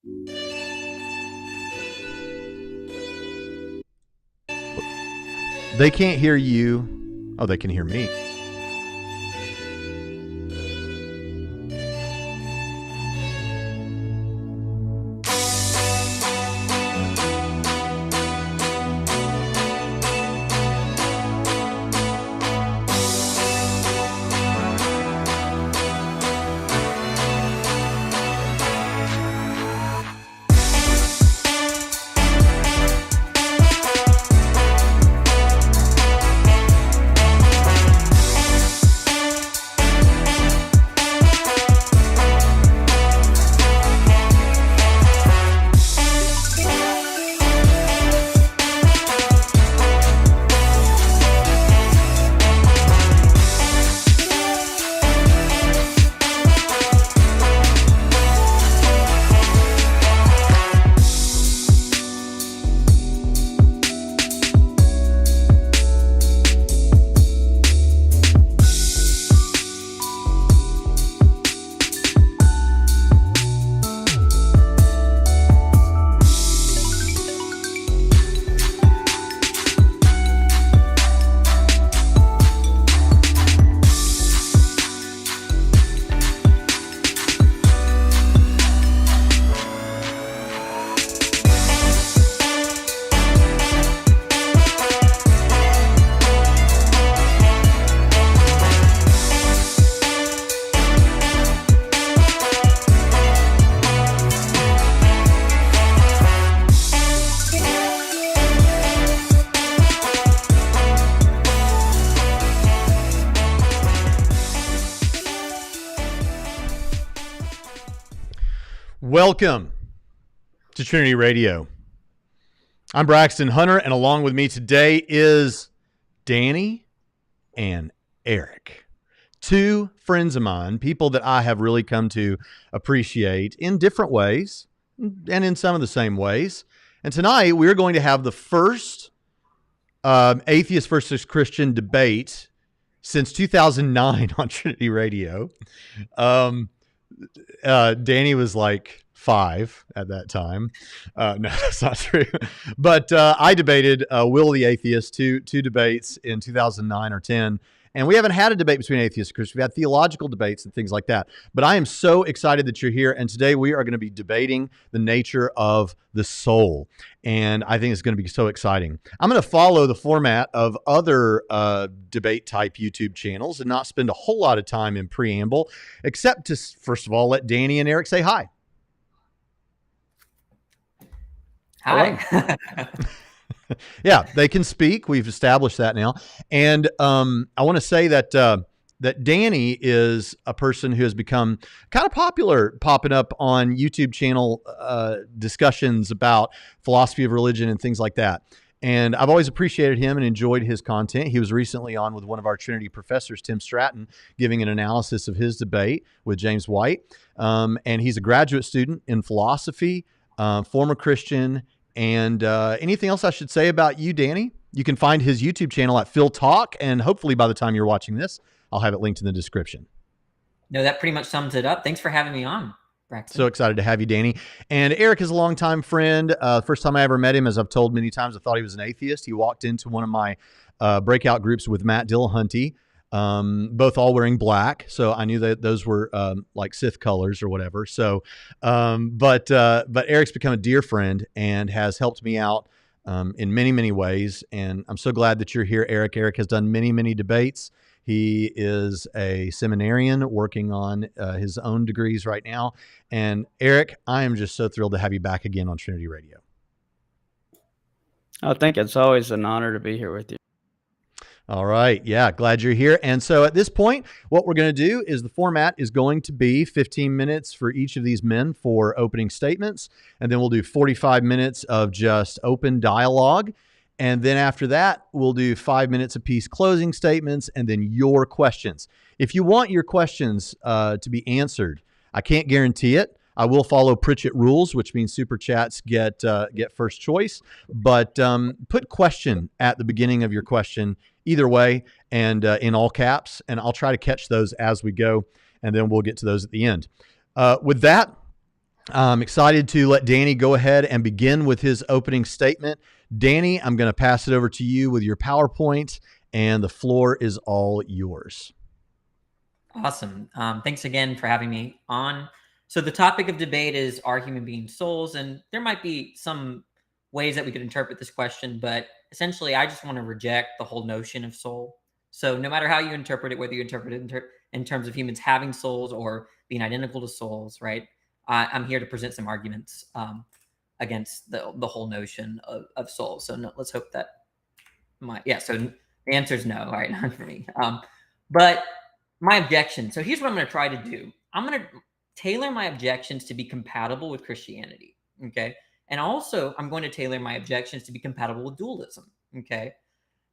They can't hear you. Oh, they can hear me. Welcome to Trinity Radio. I'm Braxton Hunter, and along with me today is Danny and Eric. Two friends of mine, people that I have really come to appreciate in different ways and in some of the same ways. And tonight we're going to have the first atheist versus Christian debate since 2009 on Trinity Radio. Danny was like 5 at that time. No, that's not true. But I debated Will the Atheist, two debates in 2009 or 10. And we haven't had a debate between atheists and Christians. We've had theological debates and things like that. But I am so excited that you're here. And today we are going to be debating the nature of the soul. And I think it's going to be so exciting. I'm going to follow the format of other debate type YouTube channels and not spend a whole lot of time in preamble, except to, first of all, let Danny and Eric say hi. Hi. Yeah, they can speak. We've established that now. And I want to say that that Danny is a person who has become kind of popular, popping up on YouTube channel discussions about philosophy of religion and things like that. And I've always appreciated him and enjoyed his content. He was recently on with one of our Trinity professors, Tim Stratton, giving an analysis of his debate with James White. And he's a graduate student in philosophy, former Christian. And anything else I should say about you, Danny? You can find his YouTube channel at Phil Talk, and hopefully by the time you're watching this, I'll have it linked in the description. No, that pretty much sums it up. Thanks for having me on, Braxton. So excited to have you, Danny. And Eric is a longtime friend. First time I ever met him, as I've told many times, I thought he was an atheist. He walked into one of my breakout groups with Matt Dillahunty, both all wearing black. So I knew that those were like Sith colors or whatever. So, but Eric's become a dear friend and has helped me out in many, many ways. And I'm so glad that you're here, Eric. Eric has done many, many debates. He is a seminarian working on his own degrees right now. And Eric, I am just so thrilled to have you back again on Trinity Radio. I think it's always an honor to be here with you. All right. Yeah. Glad you're here. And so at this point, what we're going to do is the format is going to be 15 minutes for each of these men for opening statements. And then we'll do 45 minutes of just open dialogue. And then after that, we'll do 5 minutes apiece closing statements and then your questions. If you want your questions to be answered, I can't guarantee it. I will follow Pritchett rules, which means super chats get first choice. But put question at the beginning of your question either way and in all caps. And I'll try to catch those as we go. And then we'll get to those at the end. With that, I'm excited to let Danny go ahead and begin with his opening statement. Danny, I'm going to pass it over to you with your PowerPoint, and the floor is all yours. Awesome. Thanks again for having me on. So the topic of debate is, are human beings souls? And there might be some ways that we could interpret this question, but essentially I just want to reject the whole notion of soul. So no matter how you interpret it, whether you interpret it in terms of humans having souls or being identical to souls, right? I'm here to present some arguments against the whole notion of soul. So no, let's hope that so the answer is no, right? Not for me. But my objection. So here's what I'm going to try to do. I'm going to tailor my objections to be compatible with Christianity. Okay. And also, I'm going to tailor my objections to be compatible with dualism. Okay.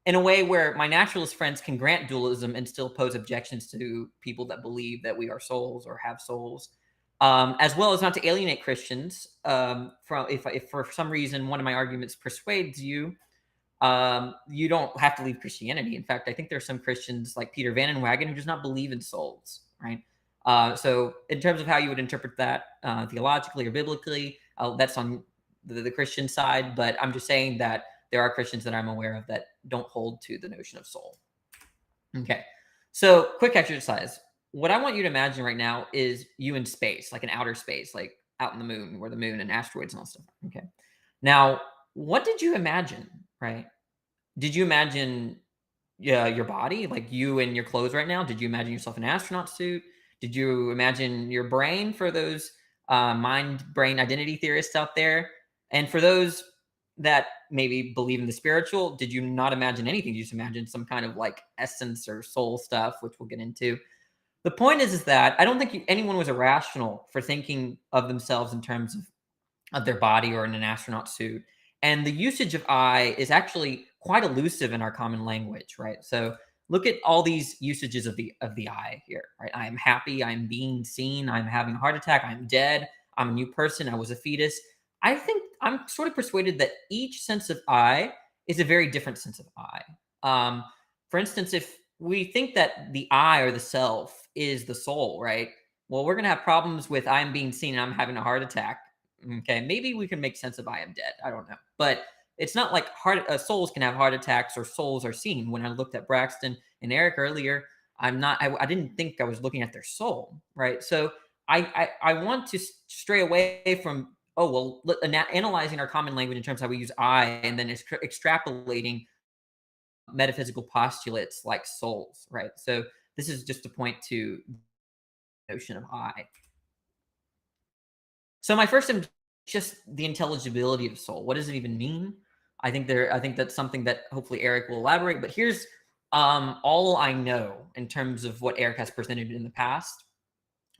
In a way where my naturalist friends can grant dualism and still pose objections to people that believe that we are souls or have souls, as well as not to alienate Christians. From if for some reason one of my arguments persuades you, you don't have to leave Christianity. In fact, I think there's some Christians like Peter Van Wagen who does not believe in souls, right? So in terms of how you would interpret that theologically or biblically, that's on the Christian side. But I'm just saying that there are Christians that I'm aware of that don't hold to the notion of soul. Okay. So quick exercise. What I want you to imagine right now is you in space, like in outer space, like out in the moon, where the moon and asteroids and all stuff. Okay. Now, what did you imagine, right? Did you imagine your body, like you in your clothes right now? Did you imagine yourself in an astronaut suit? Did you imagine your brain for those mind-brain identity theorists out there? And for those that maybe believe in the spiritual, did you not imagine anything? You just imagine some kind of like essence or soul stuff, which we'll get into. The point is that I don't think anyone was irrational for thinking of themselves in terms of their body or in an astronaut suit. And the usage of I is actually quite elusive in our common language, right? So look at all these usages of the I here, right? I am happy, I'm being seen, I'm having a heart attack, I'm dead, I'm a new person, I was a fetus. I think I'm sort of persuaded that each sense of I is a very different sense of I. For instance, if we think that the I or the self is the soul, right? Well, we're going to have problems with I'm being seen and I'm having a heart attack. Okay, maybe we can make sense of I am dead. I don't know. But it's not like souls can have heart attacks or souls are seen. When I looked at Braxton and Eric earlier, I didn't think I was looking at their soul, right? So I want to stray away from, analyzing our common language in terms of how we use I and then extrapolating metaphysical postulates like souls, right? So this is just a point to the notion of I. So my first just the intelligibility of soul. What does it even mean? I think that's something that hopefully Eric will elaborate. But here's all I know in terms of what Eric has presented in the past.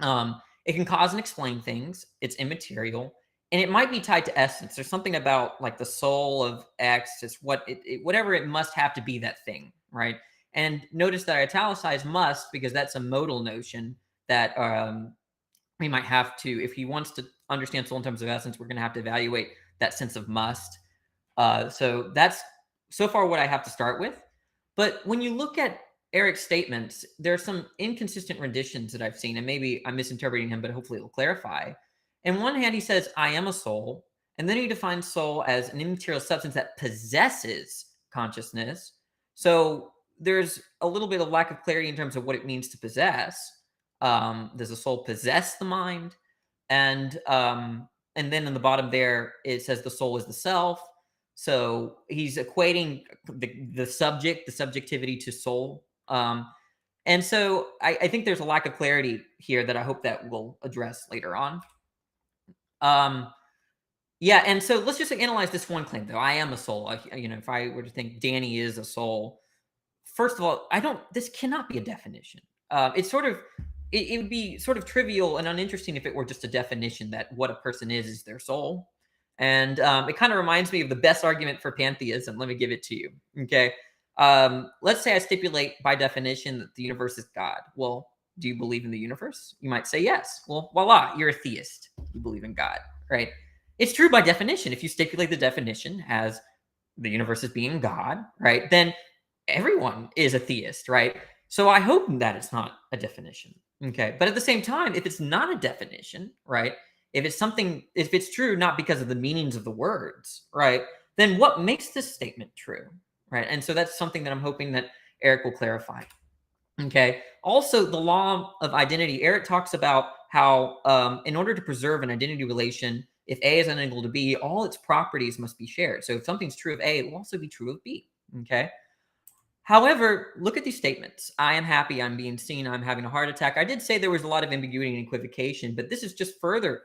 It can cause and explain things. It's immaterial, and it might be tied to essence. There's something about like the soul of X. It's whatever it must have to be that thing, right? And notice that I italicized must because that's a modal notion that we might have to, if he wants to understand soul in terms of essence, we're going to have to evaluate that sense of must. So that's so far what I have to start with. But when you look at Eric's statements, there are some inconsistent renditions that I've seen, and maybe I'm misinterpreting him, but hopefully it'll clarify. In one hand, he says, I am a soul. And then he defines soul as an immaterial substance that possesses consciousness. So there's a little bit of lack of clarity in terms of what it means to possess. Does the soul possess the mind? And then in the bottom there, it says the soul is the self. So he's equating the subjectivity to soul. And so I think there's a lack of clarity here that I hope that we'll address later on. Yeah, and so let's just analyze this one claim, though. I am a soul. If I were to think Danny is a soul, first of all, this cannot be a definition. It would be sort of trivial and uninteresting if it were just a definition that what a person is their soul. And it kind of reminds me of the best argument for pantheism. Let me give it to you. Okay. Let's say I stipulate by definition that the universe is God. Well, do you believe in the universe? You might say yes. Well, voila, you're a theist. You believe in God, right? It's true by definition. If you stipulate the definition as the universe as being God, right, then everyone is a theist, right? So I hope that it's not a definition. Okay. But at the same time, if it's not a definition, right, if it's true not because of the meanings of the words, right, then what makes this statement true, right? And so that's something that I'm hoping that Eric will clarify. Okay. Also, the law of identity. Eric talks about how, in order to preserve an identity relation, if A is unequal to B, all its properties must be shared. So if something's true of A, it will also be true of B. Okay. However, look at these statements. I am happy. I'm being seen. I'm having a heart attack. I did say there was a lot of ambiguity and equivocation, but this is just further.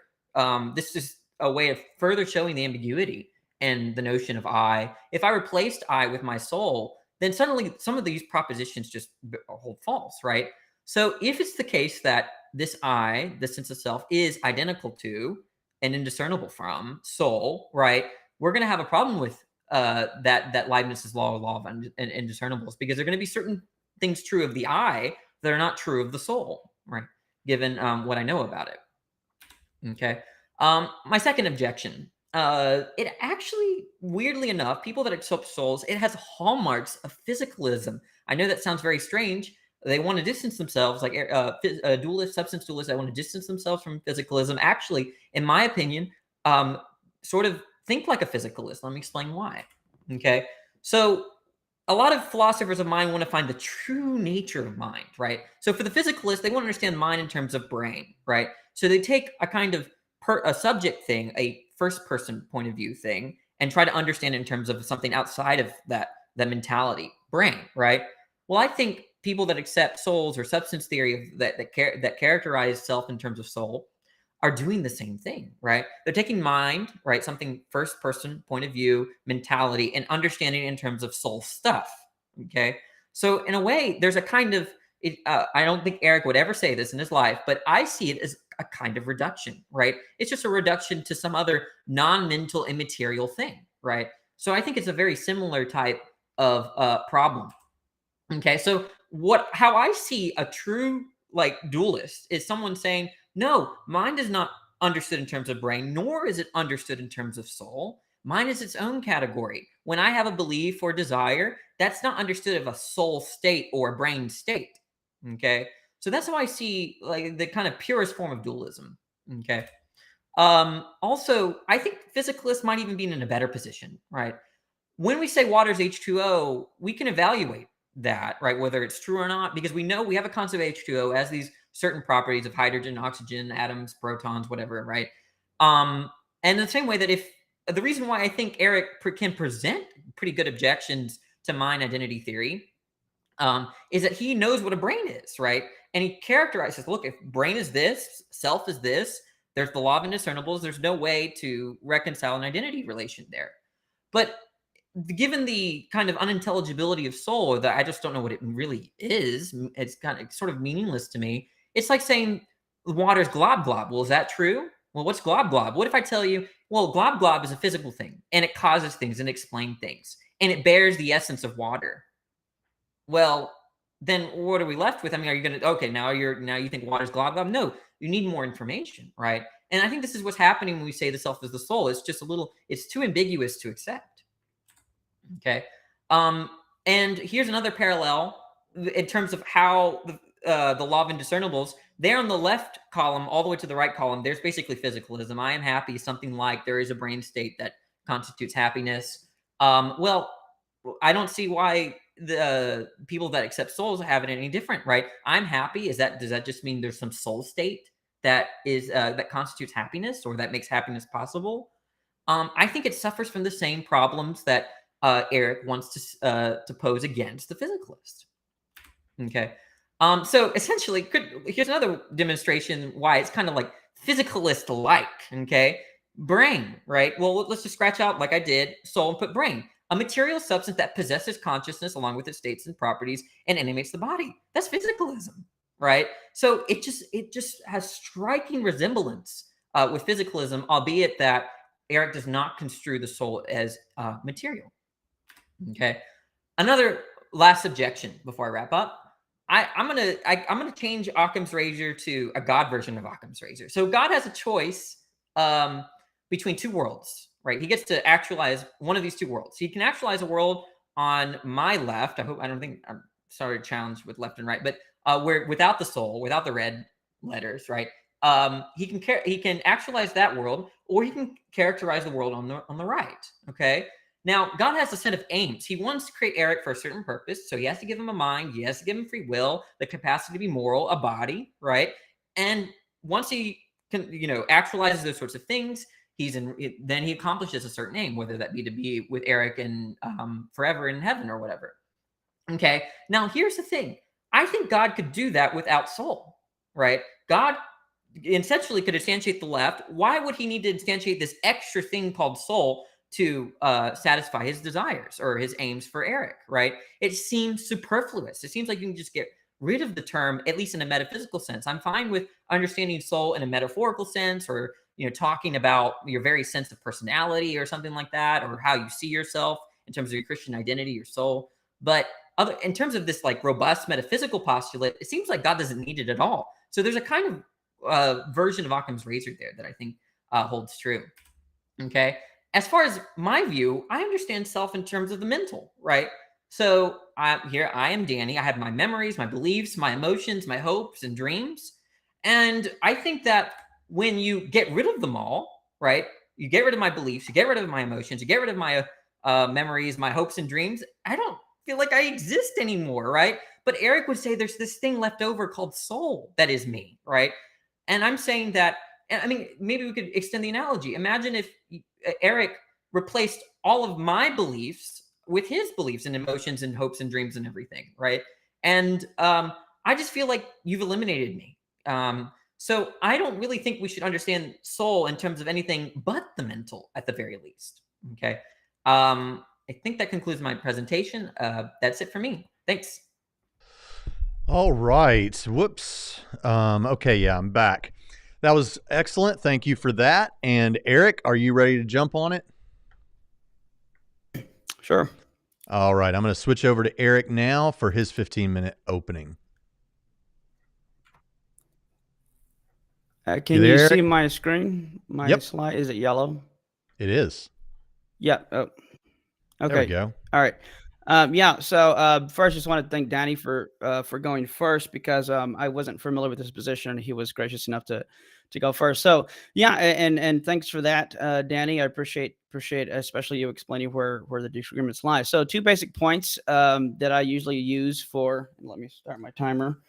This is a way of further showing the ambiguity and the notion of I. If I replaced I with my soul, then suddenly some of these propositions just hold false, right? So if it's the case that this I, the sense of self, is identical to and indiscernible from soul, right? We're going to have a problem with that Leibniz's law of indiscernibles, because there are going to be certain things true of the I that are not true of the soul, right? Given what I know about it. Okay. My second objection. It actually, weirdly enough, people that accept souls, it has hallmarks of physicalism. I know that sounds very strange. They want to distance themselves, like dualists, substance dualists. They want to distance themselves from physicalism. Actually, in my opinion, sort of think like a physicalist. Let me explain why. Okay. So a lot of philosophers of mind want to find the true nature of mind, right? So for the physicalists, they want to understand mind in terms of brain, right? So they take a kind of a subject thing, a first person point of view thing, and try to understand it in terms of something outside of that mentality, brain, right? Well, I think people that accept souls or substance theory that characterize self in terms of soul are doing the same thing, right? They're taking mind, right, something first person point of view, mentality, and understanding in terms of soul stuff. Okay. So in a way, there's a kind of, I don't think Eric would ever say this in his life, but I see it as a kind of reduction, right? It's just a reduction to some other non-mental immaterial thing, right? So I think it's a very similar type of problem. Okay. So how I see a true like dualist is someone saying, no, mind is not understood in terms of brain, nor is it understood in terms of soul. Mind is its own category. When I have a belief or desire, that's not understood of a soul state or a brain state. Okay. So that's how I see like the kind of purest form of dualism. Okay. Also, I think physicalists might even be in a better position, right? When we say water's H2O, we can evaluate that, right? Whether it's true or not, because we know we have a concept of H2O as these certain properties of hydrogen, oxygen, atoms, protons, whatever, right? And the same way that if the reason why I think Eric can present pretty good objections to mind identity theory is that he knows what a brain is, right? And he characterizes, look, if brain is this, self is this, there's the law of indiscernibles, there's no way to reconcile an identity relation there. But given the kind of unintelligibility of soul, or that I just don't know what it really is, it's kind of sort of meaningless to me. It's like saying water's glob glob. Well, is that true? Well, what's glob glob? What if I tell you, well, glob glob is a physical thing and it causes things and explains things and it bears the essence of water? Well, then what are we left with? I mean, are you going to, okay, now you think water's glob glob? No, you need more information, right? And I think this is what's happening when we say the self is the soul. It's just it's too ambiguous to accept. Okay. And here's another parallel in terms of how the law of indiscernibles, there on the left column, all the way to the right column, there's basically physicalism. I am happy, something like there is a brain state that constitutes happiness. Well, I don't see why the people that accept souls have it any different, right? I'm happy. Does that just mean there's some soul state that is that constitutes happiness or that makes happiness possible? I think it suffers from the same problems that Eric wants to pose against the physicalist. Okay. So essentially, here's another demonstration why it's kind of like physicalist-like. Okay. Brain, right? Well, let's just scratch out, like I did, soul and put brain. A material substance that possesses consciousness along with its states and properties and animates the body. That's physicalism, right? So it just has striking resemblance with physicalism, albeit that Eric does not construe the soul as material. Okay. Another last objection before I wrap up. I'm gonna change Occam's razor to a God version of Occam's razor. So God has a choice between two worlds, right? He gets to actualize one of these two worlds. He can actualize a world I don't think I'm sorry to challenge with left and right, but where without the soul, without the red letters, right? He can actualize that world, or he can characterize the world on the right. Okay. Now, God has a set of aims. He wants to create Eric for a certain purpose, so he has to give him a mind. He has to give him free will, the capacity to be moral, a body, right? And once he can, actualizes those sorts of things, then he accomplishes a certain aim, whether that be to be with Eric and forever in heaven or whatever. Okay. Now, here's the thing. I think God could do that without soul, right? God essentially could instantiate the left. Why would he need to instantiate this extra thing called soul to satisfy his desires or his aims for Eric, right? It seems superfluous. It seems like you can just get rid of the term, at least in a metaphysical sense. I'm fine with understanding soul in a metaphorical sense, or talking about your very sense of personality or something like that, or how you see yourself in terms of your Christian identity, your soul. But in terms of this like robust metaphysical postulate, it seems like God doesn't need it at all. So there's a kind of version of Occam's razor there that I think holds true. Okay. As far as my view, I understand self in terms of the mental, right? So here I am, Danny. I have my memories, my beliefs, my emotions, my hopes and dreams. And I think that when you get rid of them all, right? You get rid of my beliefs, you get rid of my emotions, you get rid of my memories, my hopes and dreams. I don't feel like I exist anymore, right? But Eric would say there's this thing left over called soul that is me, right? And I'm saying that, I mean, maybe we could extend the analogy. Imagine if Eric replaced all of my beliefs with his beliefs and emotions and hopes and dreams and everything, right? And I just feel like you've eliminated me. So I don't really think we should understand soul in terms of anything but the mental, at the very least. Okay. I think that concludes my presentation. That's it for me. Thanks. All right. Whoops. Okay. Yeah, I'm back. That was excellent. Thank you for that. And Eric, are you ready to jump on it? Sure. All right. I'm going to switch over to Eric now for his 15-minute opening. Can you see my screen? My slide? Is it yellow? It is. Yeah. Oh. Okay. There we go. All right. Yeah. So first, just want to thank Danny for going first, because I wasn't familiar with this position, and he was gracious enough to go first. So yeah, and thanks for that, Danny. I appreciate especially you explaining where the disagreements lie. So 2 basic points that I usually use for. Let me start my timer.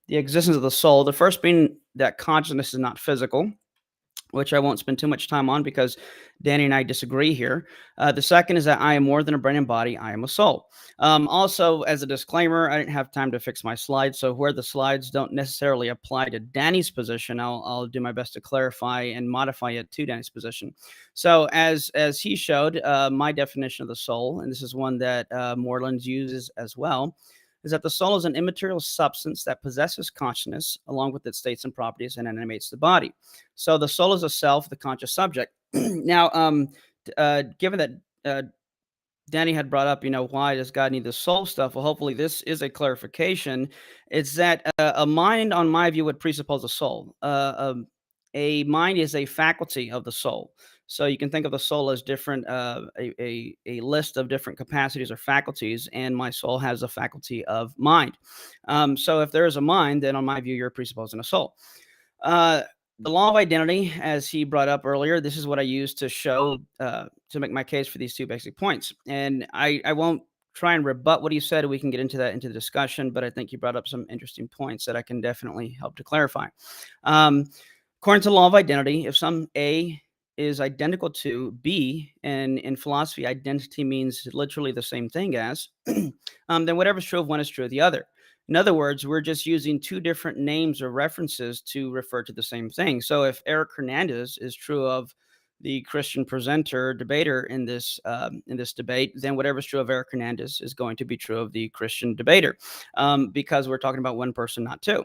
The existence of the soul. The first being that consciousness is not physical, which I won't spend too much time on because Danny and I disagree here. The second is that I am more than a brain and body. I am a soul. Also, as a disclaimer, I didn't have time to fix my slides. So where the slides don't necessarily apply to Danny's position, I'll do my best to clarify and modify it to Danny's position. So as he showed, my definition of the soul, and this is one that Moreland uses as well, is that the soul is an immaterial substance that possesses consciousness along with its states and properties and animates the body. So the soul is a self, the conscious subject. Now, given that Danny had brought up, why does God need the soul stuff? Well, hopefully this is a clarification. It's that a mind, on my view, would presuppose a soul. A mind is a faculty of the soul. So you can think of the soul as different, a list of different capacities or faculties, and my soul has a faculty of mind. So if there is a mind, then on my view, you're presupposing a soul. The law of identity, as he brought up earlier, this is what I use to show, to make my case for these 2 basic points. And I won't try and rebut what he said. We can get into that into the discussion, but I think he brought up some interesting points that I can definitely help to clarify. According to the law of identity, if some A is identical to B, and in philosophy, identity means literally the same thing as, then whatever's true of one is true of the other. In other words, we're just using 2 different names or references to refer to the same thing. So if Eric Hernandez is true of the Christian presenter, debater in this debate, then whatever's true of Eric Hernandez is going to be true of the Christian debater, because we're talking about one person, not 2.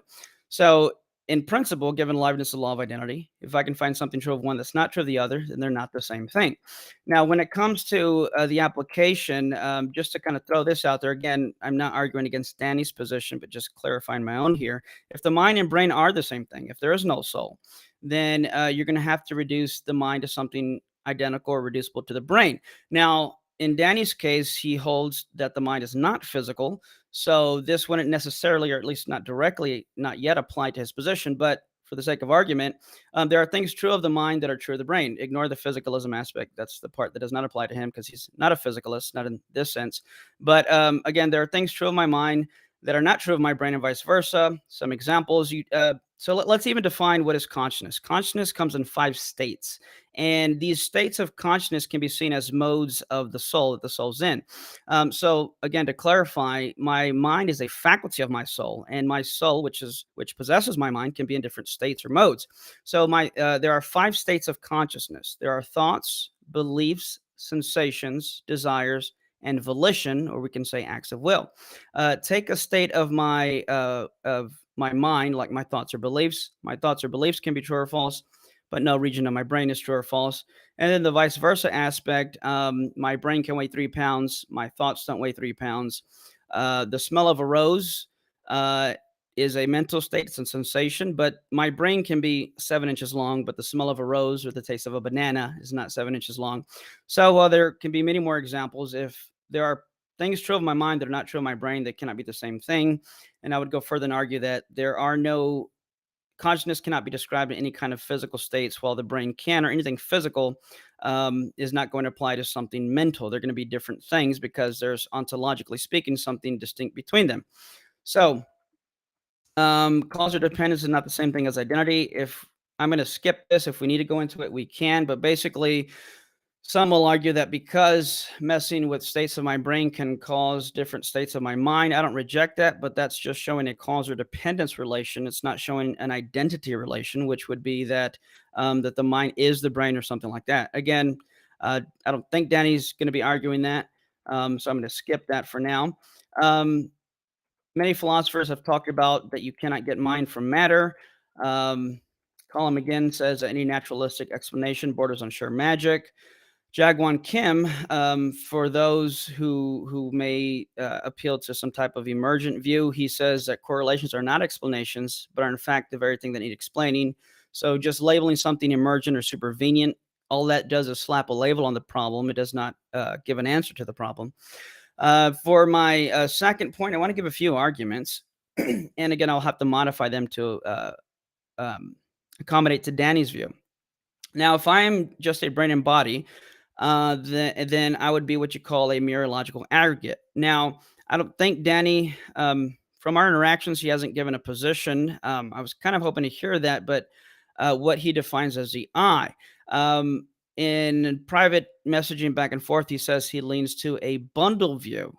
So in principle, given liveness of the law of identity, if I can find something true of one that's not true of the other, then they're not the same thing. Now, when it comes to the application, just to kind of throw this out there, again, I'm not arguing against Danny's position, but just clarifying my own here. If the mind and brain are the same thing, if there is no soul, then you're going to have to reduce the mind to something identical or reducible to the brain. Now, in Danny's case, he holds that the mind is not physical. So this wouldn't necessarily, or at least not directly, not yet apply to his position. But for the sake of argument, there are things true of the mind that are true of the brain. Ignore the physicalism aspect. That's the part that does not apply to him because he's not a physicalist, not in this sense. But again, there are things true of my mind that are not true of my brain and vice versa. Some examples. Let's even define what is consciousness. Consciousness comes in 5 states. And these states of consciousness can be seen as modes of the soul that the soul's in. So again, to clarify, my mind is a faculty of my soul, and my soul, which possesses my mind, can be in different states or modes. So there are 5 states of consciousness. There are thoughts, beliefs, sensations, desires, and volition, or we can say acts of will. Take a state of my mind, like my thoughts or beliefs. My thoughts or beliefs can be true or false, but no region of my brain is true or false. And then the vice versa aspect, my brain can weigh 3 pounds. My thoughts don't weigh 3 pounds. The smell of a rose is a mental state. It's a sensation, but my brain can be 7 inches long, but the smell of a rose or the taste of a banana is not 7 inches long. So there can be many more examples. If there are things true of my mind that are not true of my brain, that cannot be the same thing. And I would go further and argue that consciousness cannot be described in any kind of physical states, while the brain can, or anything physical is not going to apply to something mental. They're going to be different things because there's, ontologically speaking, something distinct between them. So causal dependence is not the same thing as identity. If I'm going to skip this, if we need to go into it, we can. But basically, some will argue that because messing with states of my brain can cause different states of my mind. I don't reject that, but that's just showing a causal dependence relation. It's not showing an identity relation, which would be that that the mind is the brain or something like that. Again, I don't think Danny's going to be arguing that, so I'm going to skip that for now. Many philosophers have talked about that you cannot get mind from matter. Colum again says that any naturalistic explanation borders on sheer magic. Jagwon Kim, for those who may appeal to some type of emergent view, he says that correlations are not explanations, but are in fact the very thing that need explaining. So just labeling something emergent or supervenient, all that does is slap a label on the problem. It does not give an answer to the problem. For my second point, I want to give a few arguments. And again, I'll have to modify them to accommodate to Danny's view. Now, if I am just a brain and body, then I would be what you call a mereological aggregate. Now, I don't think Danny, from our interactions, he hasn't given a position. I was kind of hoping to hear that, but what he defines as the I. In private messaging back and forth, he says he leans to a bundle view,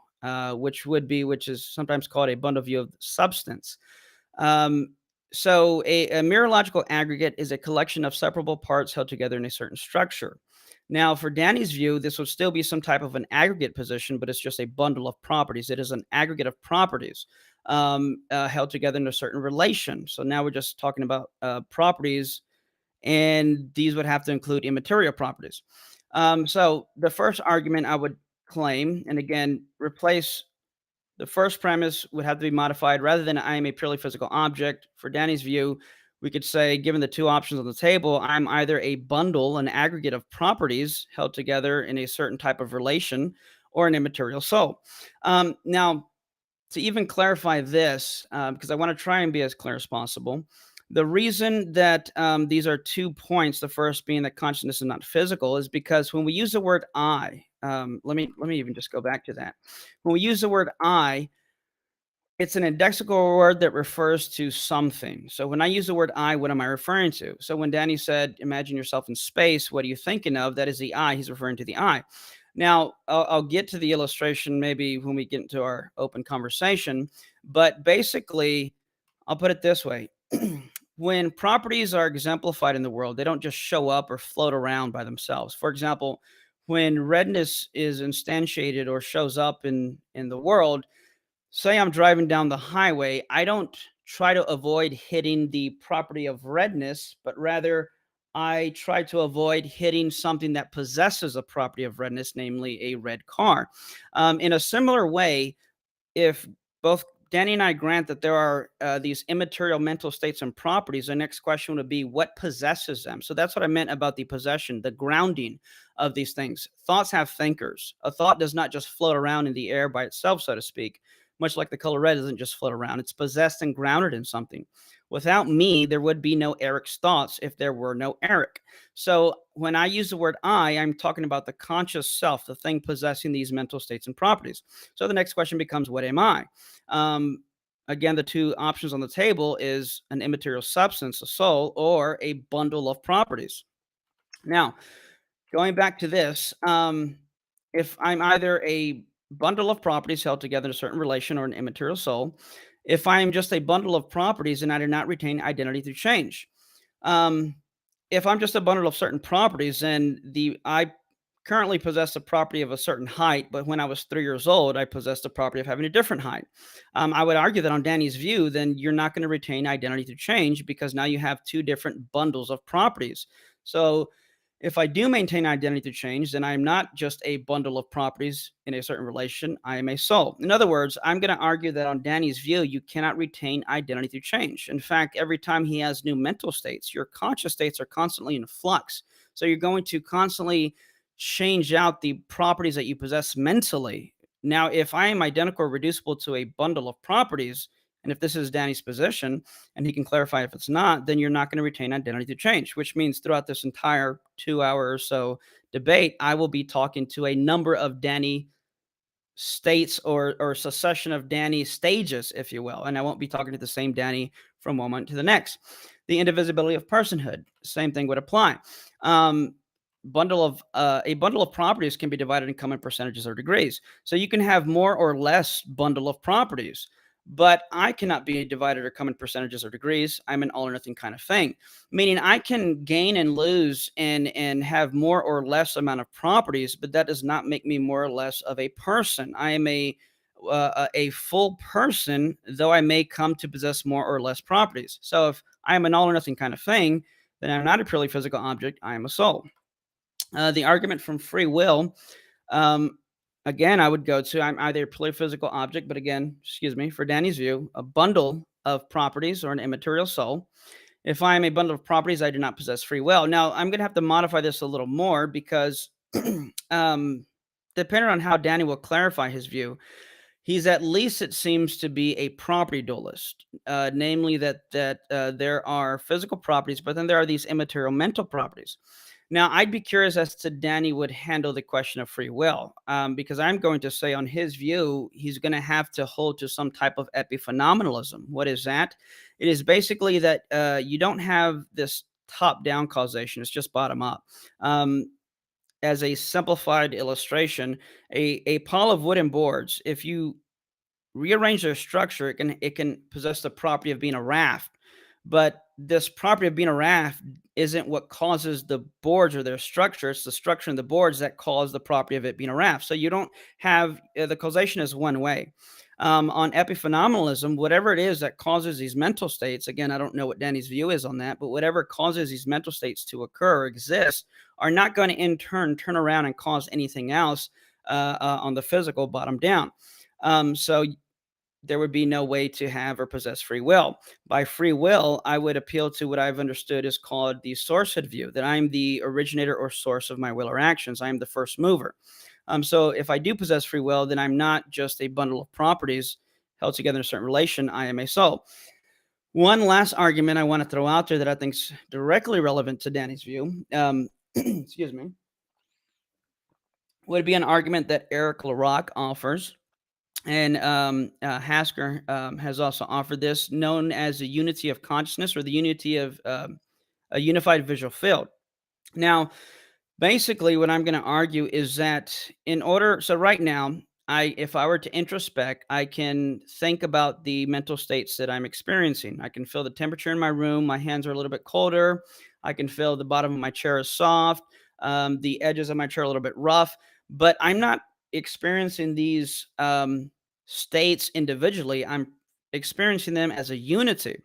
which is sometimes called a bundle view of substance. So a mereological aggregate is a collection of separable parts held together in a certain structure. Now, for Danny's view, this would still be some type of an aggregate position, but it's just a bundle of properties. It is an aggregate of properties held together in a certain relation. So now we're just talking about properties, and these would have to include immaterial properties. So the first argument I would claim, and again, replace the first premise would have to be modified. Rather than I am a purely physical object, for Danny's view, we could say, given the two options on the table, I'm either a bundle, an aggregate of properties held together in a certain type of relation, or an immaterial soul. Now, to even clarify this, because I want to try and be as clear as possible, the reason that these are 2 points, the first being that consciousness is not physical, is because when we use the word I, let me even just go back to that. When we use the word I, it's an indexical word that refers to something. So when I use the word I, what am I referring to? So when Danny said, imagine yourself in space, what are you thinking of? That is the I. He's referring to the I. Now, I'll get to the illustration maybe when we get into our open conversation. But basically, I'll put it this way. When properties are exemplified in the world, they don't just show up or float around by themselves. For example, when redness is instantiated or shows up in the world, say I'm driving down the highway, I don't try to avoid hitting the property of redness, but rather I try to avoid hitting something that possesses a property of redness, namely a red car. In a similar way, if both Danny and I grant that there are these immaterial mental states and properties, the next question would be what possesses them? So that's what I meant about the possession, the grounding of these things. Thoughts have thinkers. A thought does not just float around in the air by itself, so to speak. much like the color red doesn't just float around. It's possessed and grounded in something. Without me, there would be no Eric's thoughts if there were no Eric. So when I use the word I'm talking about the conscious self, the thing possessing these mental states and properties. So the next question becomes, what am I? Again, the two options on the table is an immaterial substance, a soul, or a bundle of properties. Now, going back to this, if I'm either a bundle of properties held together in a certain relation or an immaterial soul, if I'm just a bundle of properties and I do not retain identity through change. If I'm just a bundle of certain properties, then I currently possess a property of a certain height, but when I was 3 years old, I possessed the property of having a different height. I would argue that on Danny's view, then you're not going to retain identity through change because now you have two different bundles of properties. So if I do maintain identity through change, then I am not just a bundle of properties in a certain relation. I am a soul. In other words, I'm going to argue that on Danny's view, you cannot retain identity through change. In fact, every time he has new mental states, your conscious states are constantly in flux. So you're going to constantly change out the properties that you possess mentally. Now, if I am identical or reducible to a bundle of properties, and if this is Danny's position, and he can clarify if it's not, then you're not going to retain identity through change, which means throughout this entire 2 hour or so debate, I will be talking to a number of Danny states or succession of Danny stages, if you will. And I won't be talking to the same Danny from one moment to the next. The indivisibility of personhood, same thing would apply. A bundle of properties can be divided in common percentages or degrees. So you can have more or less bundle of properties, but I cannot be divided or common percentages or degrees. I'm an all or nothing kind of thing, meaning I can gain and lose and have more or less amount of properties, but that does not make me more or less of a person. I am a full person, though I may come to possess more or less properties. So if I am an all or nothing kind of thing, then I'm not a purely physical object. I am a soul. The argument from free will, again, I would go to I'm either a purely physical object, but again, for Danny's view, a bundle of properties or an immaterial soul. If I am a bundle of properties, I do not possess free will. Now, I'm going to have to modify this a little more because depending on how Danny will clarify his view, he's at least, it seems to be a property dualist, namely that there are physical properties, but then there are these immaterial mental properties. Now, I'd be curious as to Danny would handle the question of free will, because I'm going to say on his view, he's going to have to hold to some type of epiphenomenalism. What is that? It is basically that you don't have this top-down causation. It's just bottom-up. As a simplified illustration, a pile of wooden boards, if you rearrange their structure, it can possess the property of being a raft. But this property of being a raft isn't what causes the boards or their structure. It's the structure in the boards that cause the property of it being a raft. So you don't have the causation is one way. On epiphenomenalism, whatever it is that causes these mental states, again, I don't know what Danny's view is on that, but whatever causes these mental states to occur or exist are not going to in turn turn around and cause anything else on the physical bottom down. So there would be no way to have or possess free will. By free will, I would appeal to what I've understood is called the sourcehood view, that I'm the originator or source of my will or actions. I am the first mover. So if I do possess free will, then I'm not just a bundle of properties held together in a certain relation. I am a soul. One last argument I want to throw out there that I think is directly relevant to Danny's view, excuse me, would be an argument that Eric LaRocque offers. And Hasker has also offered this, known as the unity of consciousness or the unity of a unified visual field. Now, basically, what I'm going to argue is that so right now, if I were to introspect, I can think about the mental states that I'm experiencing. I can feel the temperature in my room. My hands are a little bit colder. I can feel the bottom of my chair is soft. The edges of my chair are a little bit rough, but I'm not experiencing these states individually. I'm experiencing them as a unity.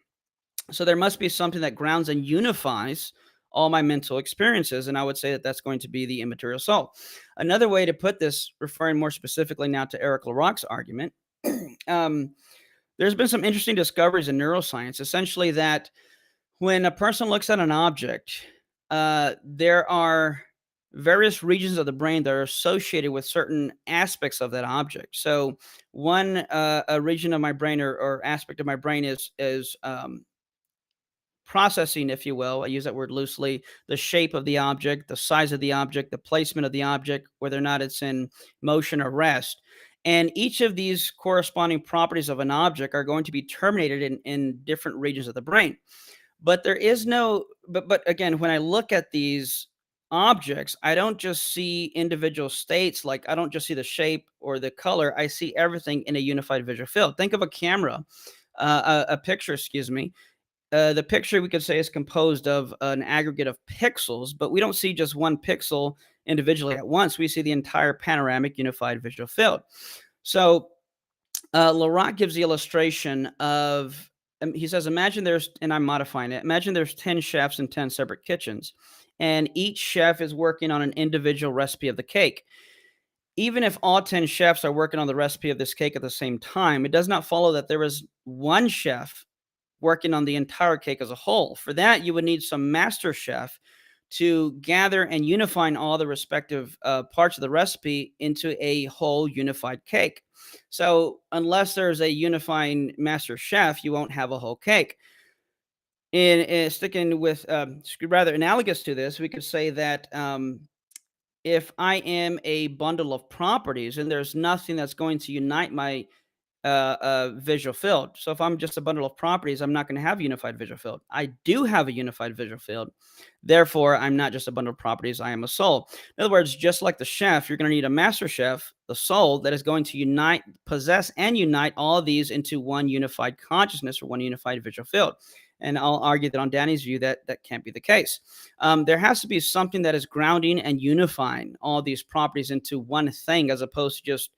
So there must be something that grounds and unifies all my mental experiences, and I would say that that's going to be the immaterial soul. Another way to put this, referring more specifically now to Eric LaRocque's argument, there's been some interesting discoveries in neuroscience, essentially that when a person looks at an object, there are various regions of the brain that are associated with certain aspects of that object. So one a region of my brain or aspect of my brain is processing, if you will, I use that word loosely, the shape of the object, the size of the object, the placement of the object, whether or not it's in motion or rest. And each of these corresponding properties of an object are going to be terminated in different regions of the brain. But there is no, but again, when I look at these objects, I don't just see individual states. Like I don't just see the shape or the color. I see everything in a unified visual field. Think of a camera, a picture, excuse me. The picture we could say is composed of an aggregate of pixels, but we don't see just one pixel individually at once. We see the entire panoramic unified visual field. So Laurent gives the illustration of, he says, imagine there's, and I'm modifying it, imagine there's 10 chefs in 10 separate kitchens, and each chef is working on an individual recipe of the cake. Even if all 10 chefs are working on the recipe of this cake at the same time, it does not follow that there is one chef working on the entire cake as a whole. For that, you would need some master chef to gather and unify all the respective parts of the recipe into a whole unified cake. So unless there's a unifying master chef, you won't have a whole cake. In sticking with, rather analogous to this, we could say that if I am a bundle of properties and there's nothing that's going to unite my visual field. So if I'm just a bundle of properties, I'm not going to have a unified visual field. I do have a unified visual field. Therefore, I'm not just a bundle of properties. I am a soul. In other words, just like the chef, you're going to need a master chef, the soul, that is going to unite, possess, and unite all of these into one unified consciousness or one unified visual field. And I'll argue that on Danny's view, that can't be the case. There has to be something that is grounding and unifying all these properties into one thing, as opposed to just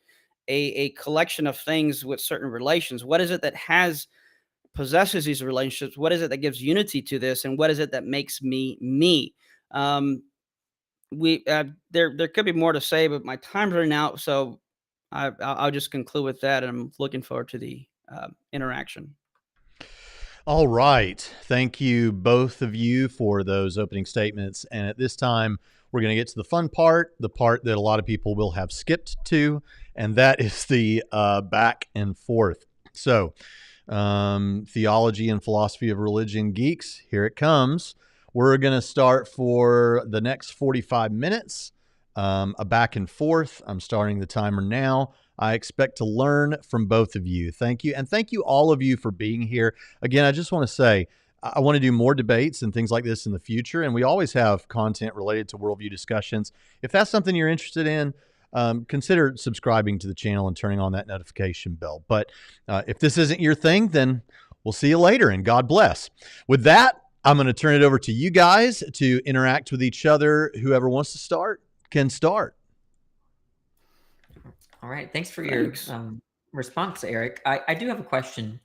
a collection of things with certain relations. What is it that possesses these relationships? What is it that gives unity to this? And what is it that makes me me? There could be more to say, but my time's running out, so I'll just conclude with that. And I'm looking forward to the interaction. All right. Thank you, both of you, for those opening statements. And at this time, we're going to get to the fun part, the part that a lot of people will have skipped to, and that is the back and forth. So, theology and philosophy of religion geeks, here it comes. We're going to start for the next 45 minutes, a back and forth. I'm starting the timer now. I expect to learn from both of you. Thank you. And thank you all of you for being here. Again, I just want to say, I want to do more debates and things like this in the future. And we always have content related to worldview discussions. If that's something you're interested in, consider subscribing to the channel and turning on that notification bell. But if this isn't your thing, then we'll see you later, and God bless. With that, I'm going to turn it over to you guys to interact with each other. Whoever wants to start can start. All right. Thanks for your response, Eric. I do have a question.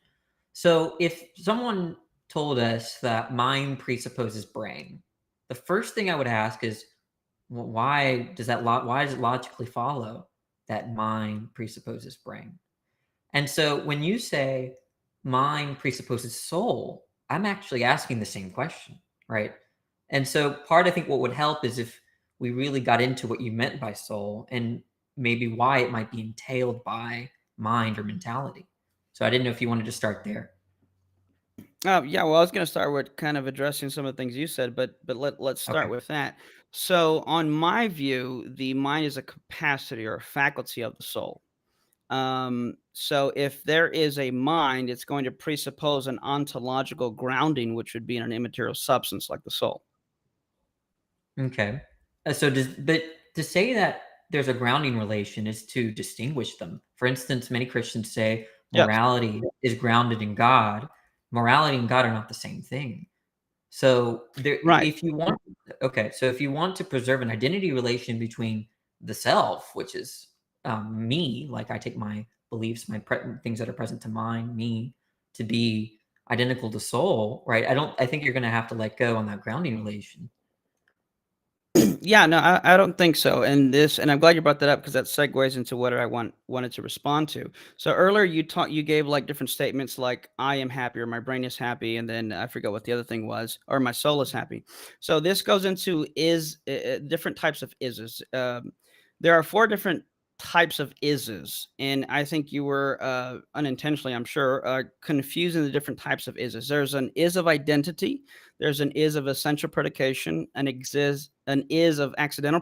So if someone told us that mind presupposes brain, the first thing I would ask is, well, why does it logically follow that mind presupposes brain? And so when you say mind presupposes soul, I'm actually asking the same question, right? And so I think what would help is if we really got into what you meant by soul and maybe why it might be entailed by mind or mentality. So I didn't know if you wanted to start there. Yeah, well, I was going to start with kind of addressing some of the things you said, but let's start with that. So, on my view, the mind is a capacity or a faculty of the soul. So, if there is a mind, it's going to presuppose an ontological grounding, which would be in an immaterial substance like the soul. Okay. But to say that there's a grounding relation is to distinguish them. For instance, many Christians say morality is grounded in God. Morality and God are not the same thing. So if you want to preserve an identity relation between the self, which is me, like I take my beliefs, things that are present to mind, me, to be identical to soul, right? I think you're going to have to let go on that grounding relation. Yeah, no, I don't think so. And I'm glad you brought that up because that segues into what I wanted to respond to. So earlier you gave like different statements like I am happy or my brain is happy, and then I forgot what the other thing was, or my soul is happy. So this goes into different types of ises. There are four different types of ises, and I think you were unintentionally, I'm sure, confusing the different types of ises. There's an is of identity. There's an is of essential predication, an is of accidental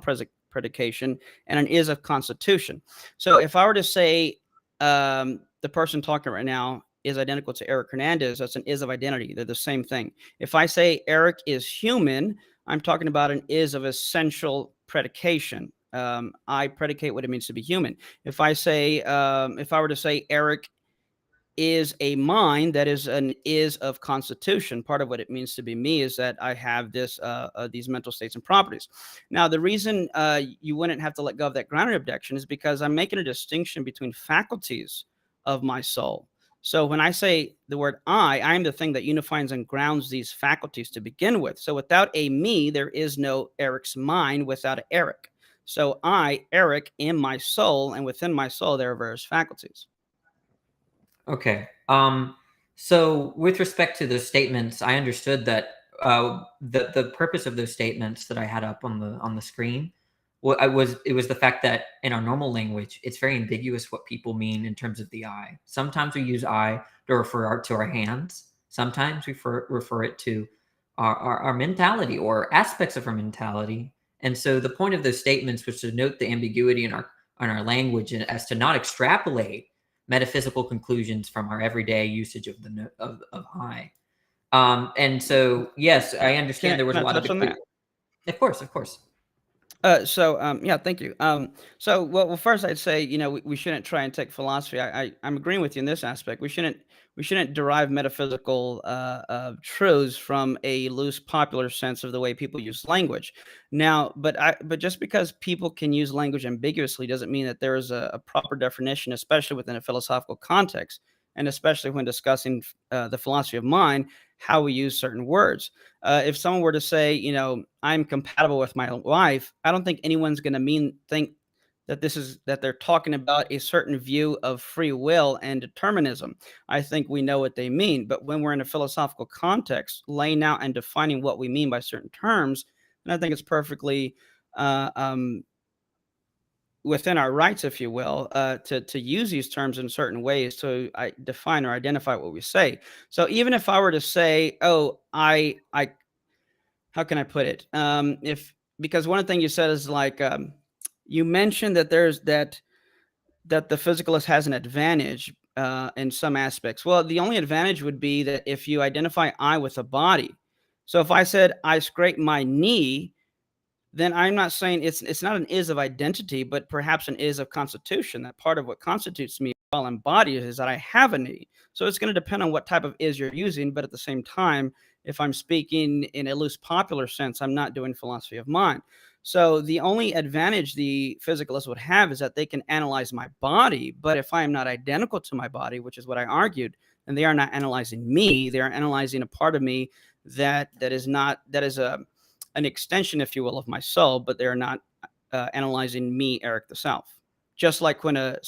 predication, and an is of constitution. So if I were to say the person talking right now is identical to Eric Hernandez, that's an is of identity. They're the same thing. If I say Eric is human, I'm talking about an is of essential predication. I predicate what it means to be human. If I were to say Eric is a mind, that is an is of constitution. Part of what it means to be me is that I have these mental states and properties. Now, the reason you wouldn't have to let go of that grounded objection is because I'm making a distinction between faculties of my soul. So when I say the word I am the thing that unifies and grounds these faculties to begin with. So without a me, there is no Eric's mind without an Eric. So I, Eric, am my soul, and within my soul, there are various faculties. Okay. So with respect to those statements, I understood that the purpose of those statements that I had up on the screen, it was the fact that in our normal language, it's very ambiguous what people mean in terms of the I. Sometimes we use I to refer to our hands. Sometimes we refer it to our mentality or aspects of our mentality. And so the point of those statements was to note the ambiguity in our language, and as to not extrapolate metaphysical conclusions from our everyday usage of of I. And so, yes, I understand there was a lot of touch on that? Of course, of course. Yeah, thank you. Well, first I'd say, we shouldn't try and take philosophy. I'm agreeing with you in this aspect. We shouldn't derive metaphysical truths from a loose popular sense of the way people use language. Now, but just because people can use language ambiguously doesn't mean that there is a proper definition, especially within a philosophical context, and especially when discussing the philosophy of mind, how we use certain words. If someone were to say, I'm compatible with my wife, I don't think anyone's going to think that they're talking about a certain view of free will and determinism. I think we know what they mean, but when we're in a philosophical context, laying out and defining what we mean by certain terms, then I think it's perfectly within our rights, if you will, to use these terms in certain ways to define or identify what we say. So even if I were to say, "Oh, how can I put it?" Because one of the things you said is like you mentioned that that the physicalist has an advantage in some aspects. Well, the only advantage would be that if you identify I with a body. So if I said I scrape my knee, then I'm not saying it's not an is of identity, but perhaps an is of constitution. That part of what constitutes me while embodied is that I have a knee. So it's going to depend on what type of is you're using, but at the same time, if I'm speaking in a loose popular sense, I'm not doing philosophy of mind. So the only advantage the physicalist would have is that they can analyze my body, but if I am not identical to my body, which is what I argued, then they are not analyzing me. They are analyzing a part of me that is an extension, if you will, of my soul, but they're not analyzing me, Eric the Self. Just like when a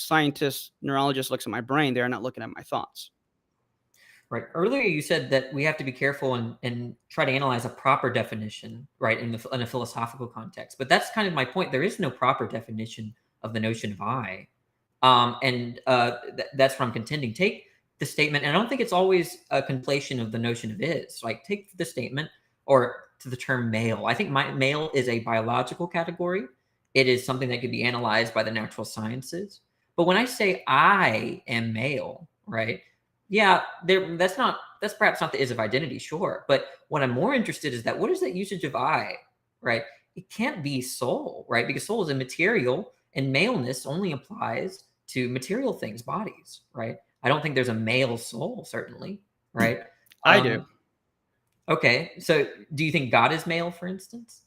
neurologist looks at my brain, they're not looking at my thoughts. Right. Earlier, you said that we have to be careful and try to analyze a proper definition, right, in a philosophical context. But that's kind of my point. There is no proper definition of the notion of I. That's what I'm contending. Take the statement, and I don't think it's always a conflation of the notion of is. Like, take the statement or to the term male. I think male is a biological category. It is something that could be analyzed by the natural sciences. But when I say I am male, right? Yeah, that's perhaps not the is of identity, sure. But what I'm more interested is that what is that usage of I, right? It can't be soul, right? Because soul is immaterial, and maleness only applies to material things, bodies, right? I don't think there's a male soul, certainly, right? I do. Okay, so do you think God is male, for instance?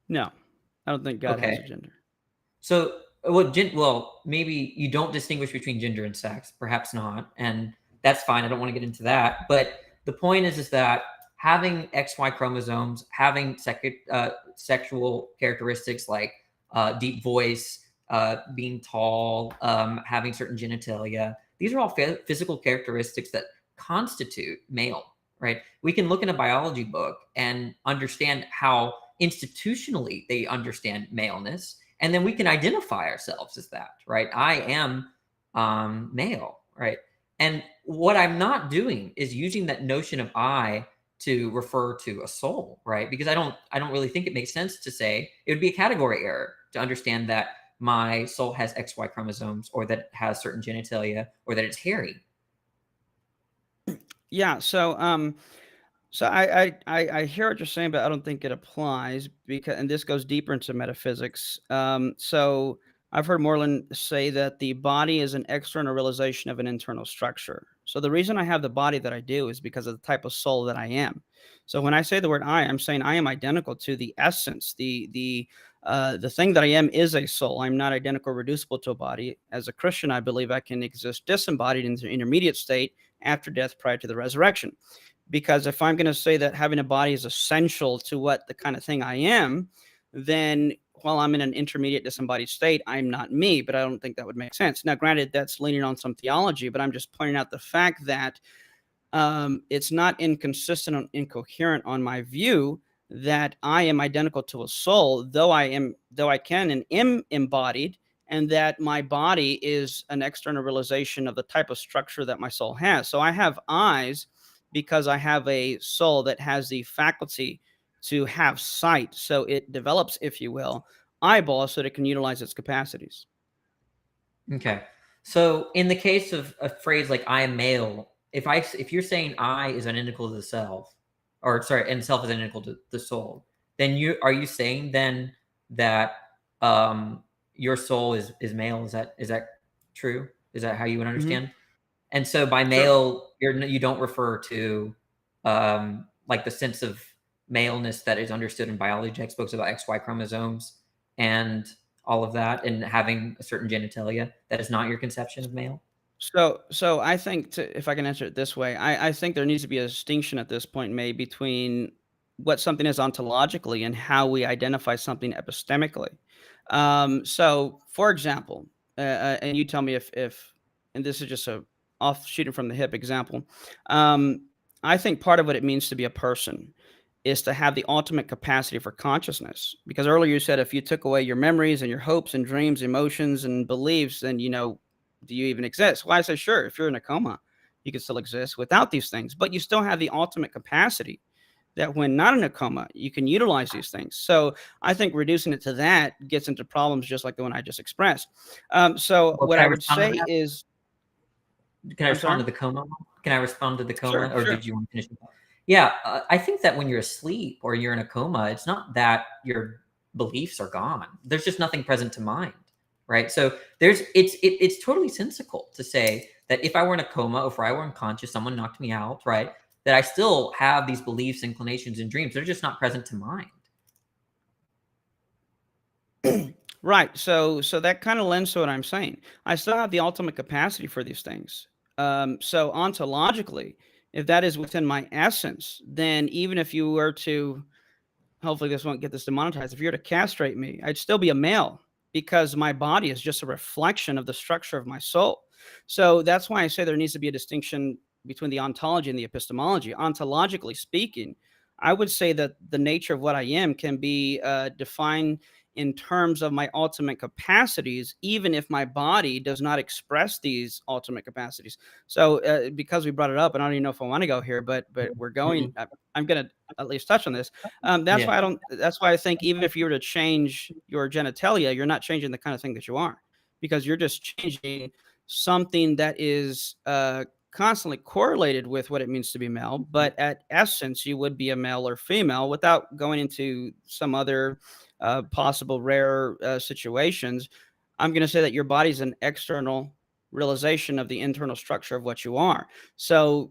No, I don't think God has a gender. So, well, maybe you don't distinguish between gender and sex, perhaps not, and that's fine. I don't want to get into that. But the point is that having XY chromosomes, having sexual characteristics like deep voice, being tall, having certain genitalia. These are all physical characteristics that constitute male, right? We can look in a biology book and understand how institutionally they understand maleness, and then we can identify ourselves as that, right? I am male, right? And what I'm not doing is using that notion of I to refer to a soul, right? Because I don't really think it makes sense to say, it would be a category error to understand that my soul has XY chromosomes, or that it has certain genitalia, or that it's hairy. Yeah. So I hear what you're saying, but I don't think it applies because, and this goes deeper into metaphysics. So I've heard Moreland say that the body is an external realization of an internal structure. So the reason I have the body that I do is because of the type of soul that I am. So when I say the word I'm saying I am identical to the essence. The thing that I am is a soul. I'm not identical, reducible to a body. As a Christian, I believe I can exist disembodied in the intermediate state after death, prior to the resurrection. Because if I'm going to say that having a body is essential to what the kind of thing I am, then while I'm in an intermediate disembodied state, I'm not me. But I don't think that would make sense. Now, granted, that's leaning on some theology, but I'm just pointing out the fact that it's not inconsistent or incoherent on my view that I am identical to a soul, though I can and am embodied, and that my body is an external realization of the type of structure that my soul has. So I have eyes because I have a soul that has the faculty to have sight. So it develops, if you will, eyeballs so that it can utilize its capacities. Okay. So in the case of a phrase like I am male, if you're saying I is identical to the self, or sorry, and self is identical to the soul, then are you saying then that your soul is male? Is that true? Is that how you would Mm-hmm. understand? And so by Sure. male, you don't refer to like the sense of maleness that is understood in biology textbooks about XY chromosomes and all of that, and having a certain genitalia. That is not your conception of male. So I think if I can answer it this way, I think there needs to be a distinction at this point made between what something is ontologically and how we identify something epistemically. So, for example, and you tell me if, and this is just a off shooting from the hip example. I think part of what it means to be a person is to have the ultimate capacity for consciousness. Because earlier you said if you took away your memories and your hopes and dreams, emotions and beliefs, then do you even exist? Well, I say, sure, if you're in a coma, you can still exist without these things, but you still have the ultimate capacity that when not in a coma, you can utilize these things. So I think reducing it to that gets into problems just like the one I just expressed. So Well, what can I I would respond to say that? is, Can I I'm respond sorry? to the coma? Can I respond to the coma, Sure, or sure. did you want to finish? Yeah, I think that when you're asleep or you're in a coma, it's not that your beliefs are gone. There's just nothing present to mind, right? So it's totally sensical to say that if I were in a coma, or if I were unconscious, someone knocked me out, right? That I still have these beliefs, inclinations, and dreams. They're just not present to mind. Right. So that kind of lends to what I'm saying. I still have the ultimate capacity for these things. So ontologically, if that is within my essence, then even if you were to, hopefully this won't get this demonetized, if you were to castrate me, I'd still be a male because my body is just a reflection of the structure of my soul. So that's why I say there needs to be a distinction between the ontology and the epistemology. Ontologically speaking, I would say that the nature of what I am can be defined in terms of my ultimate capacities, even if my body does not express these ultimate capacities. So, because we brought it up, and I don't even know if I want to go here, but we're going. Mm-mm. I'm going to at least touch on this. That's Yeah. why I don't. That's why I think even if you were to change your genitalia, you're not changing the kind of thing that you are, because you're just changing something that is constantly correlated with what it means to be male. But at essence, you would be a male or female without going into some other possible rare situations. I'm going to say that your body is an external realization of the internal structure of what you are. So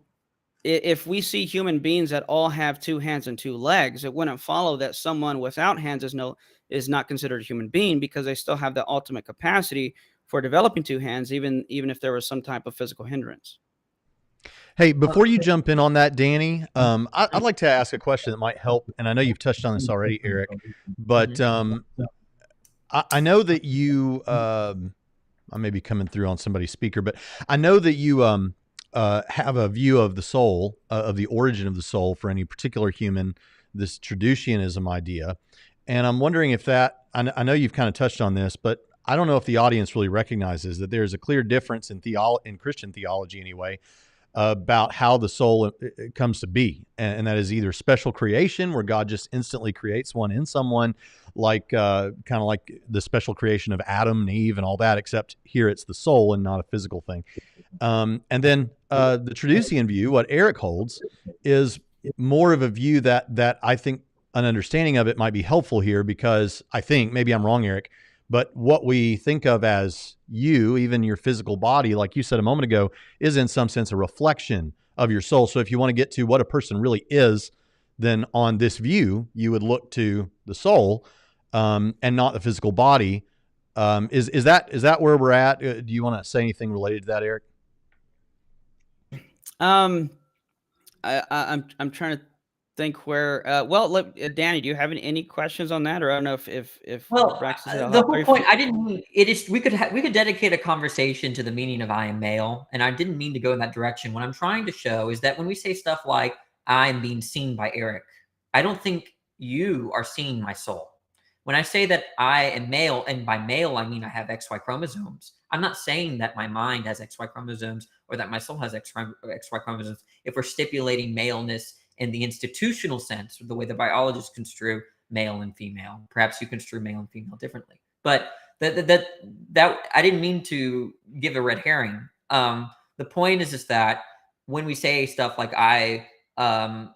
if we see human beings that all have two hands and two legs, it wouldn't follow that someone without hands is not considered a human being because they still have the ultimate capacity for developing two hands, even if there was some type of physical hindrance. Hey, before you jump in on that, Danny, I'd like to ask a question that might help. And I know you've touched on this already, Eric, but I know that you, I may be coming through on somebody's speaker, but I know that you have a view of the soul, of the origin of the soul for any particular human, this Traducianism idea. And I'm wondering if that, I know you've kind of touched on this, but I don't know if the audience really recognizes that there's a clear difference in in Christian theology anyway, about how the soul comes to be. And that is either special creation, where God just instantly creates one in someone, like kind of like the special creation of Adam and Eve and all that, except here it's the soul and not a physical thing. And then the Traducian view, what Eric holds, is more of a view that I think an understanding of it might be helpful here, because I think, maybe I'm wrong, Eric, but what we think of as you, even your physical body, like you said a moment ago, is in some sense a reflection of your soul. So if you want to get to what a person really is, then on this view, you would look to the soul and not the physical body. Is that where we're at? Do you want to say anything related to that, Eric? I'm trying to think where. Well, Danny, do you have any questions on that, or I don't know if Well, Braxton said the whole point, I didn't mean it is. We could dedicate a conversation to the meaning of I am male, and I didn't mean to go in that direction. What I'm trying to show is that when we say stuff like I'm being seen by Eric, I don't think you are seeing my soul. When I say that I am male, and by male I mean I have XY chromosomes, I'm not saying that my mind has XY chromosomes or that my soul has XY chromosomes. If we're stipulating maleness in the institutional sense, or the way the biologists construe male and female, perhaps you construe male and female differently. But that I didn't mean to give a red herring. The point is that when we say stuff like I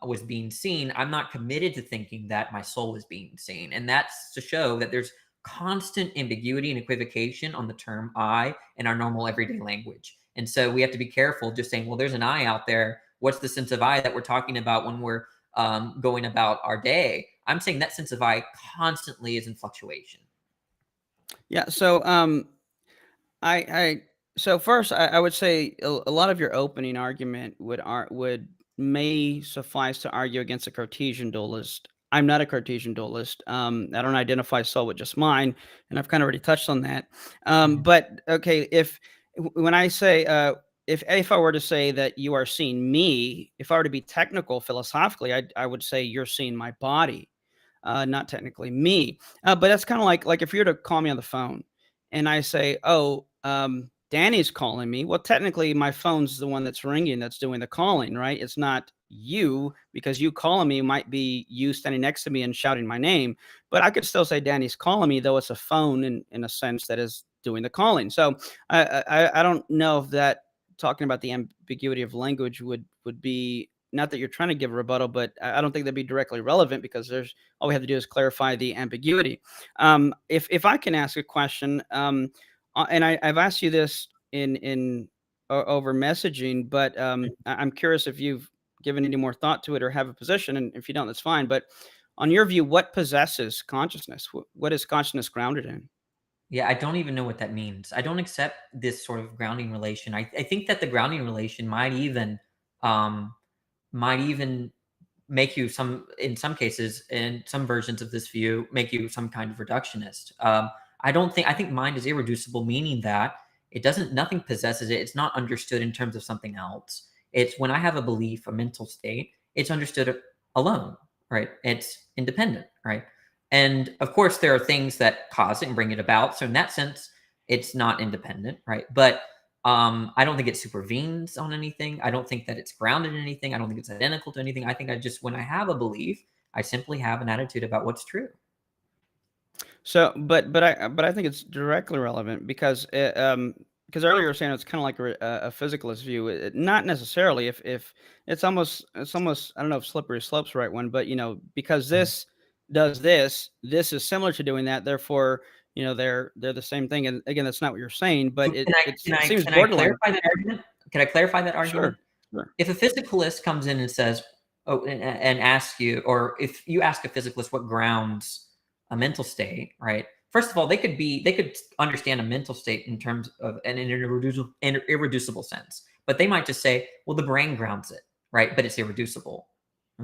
was being seen, I'm not committed to thinking that my soul is being seen. And that's to show that there's constant ambiguity and equivocation on the term I in our normal everyday language. And so we have to be careful just saying, well, there's an I out there. What's the sense of I that we're talking about when we're going about our day? I'm saying that sense of I constantly is in fluctuation. Yeah. So so first I would say a lot of your opening argument may suffice to argue against a Cartesian dualist. I'm not a Cartesian dualist. I don't identify soul with just mine, and I've kind of already touched on that. But okay, when I say if I were to say that you are seeing me, if I were to be technical philosophically, I would say you're seeing my body, not technically me. But that's kind of like if you were to call me on the phone and I say, oh, Danny's calling me. Well, technically my phone's the one that's ringing, that's doing the calling, right? It's not you, because you calling me might be you standing next to me and shouting my name, but I could still say Danny's calling me, though it's a phone in a sense that is doing the calling. So I don't know if that, talking about the ambiguity of language would be, not that you're trying to give a rebuttal, but I don't think that'd be directly relevant, because all we have to do is clarify the ambiguity. If I can ask a question, and I've asked you this in over messaging, but I'm curious if you've given any more thought to it or have a position, and if you don't, that's fine. But on your view, what possesses consciousness? What is consciousness grounded in? Yeah, I don't even know what that means. I don't accept this sort of grounding relation. I think that the grounding relation might even make you in some cases, in some versions of this view, make you some kind of reductionist. I think mind is irreducible, meaning that nothing possesses it. It's not understood in terms of something else. It's when I have a belief, a mental state, it's understood alone, right? It's independent, right? And of course, there are things that cause it and bring it about. So in that sense, it's not independent, right? But I don't think it supervenes on anything. I don't think that it's grounded in anything. I don't think it's identical to anything. I think when I have a belief, I simply have an attitude about what's true. So, but I think it's directly relevant, because earlier you were saying it's kind of like a physicalist view. Not necessarily. If it's almost I don't know if slippery slope's the right one, but because this does this is similar to doing that, therefore they're the same thing. And again, that's not what you're saying, but it seems borderline. Can I clarify that argument? Sure. If a physicalist comes in and says, and asks you, or if you ask a physicalist what grounds a mental state, right? first of all, they could understand a mental state in terms of an irreducible sense, but they might just say, well, the brain grounds it, right? But it's irreducible.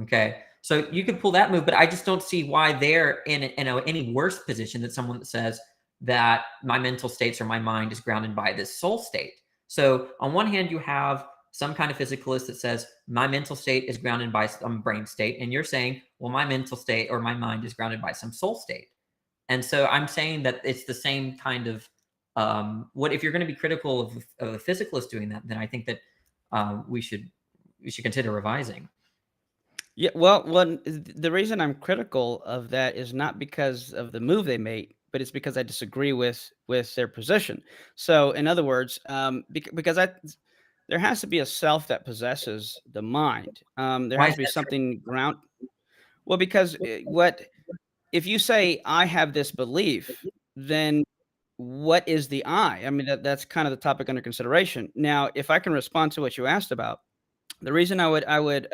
Okay. So you could pull that move, but I just don't see why they're in any worse position than someone that says that my mental states or my mind is grounded by this soul state. So on one hand, you have some kind of physicalist that says my mental state is grounded by some brain state, and you're saying, well, my mental state or my mind is grounded by some soul state. And so I'm saying that it's the same kind of what if you're going to be critical of a physicalist doing that, then I think that we should consider revising. Yeah, well, the reason I'm critical of that is not because of the move they made, but it's because I disagree with their position. So, in other words, because there has to be a self that possesses the mind. There Why has is to be that true? something ground. Well, because what if you say I have this belief, then what is the I? I mean, that's kind of the topic under consideration. Now, if I can respond to what you asked about, the reason I would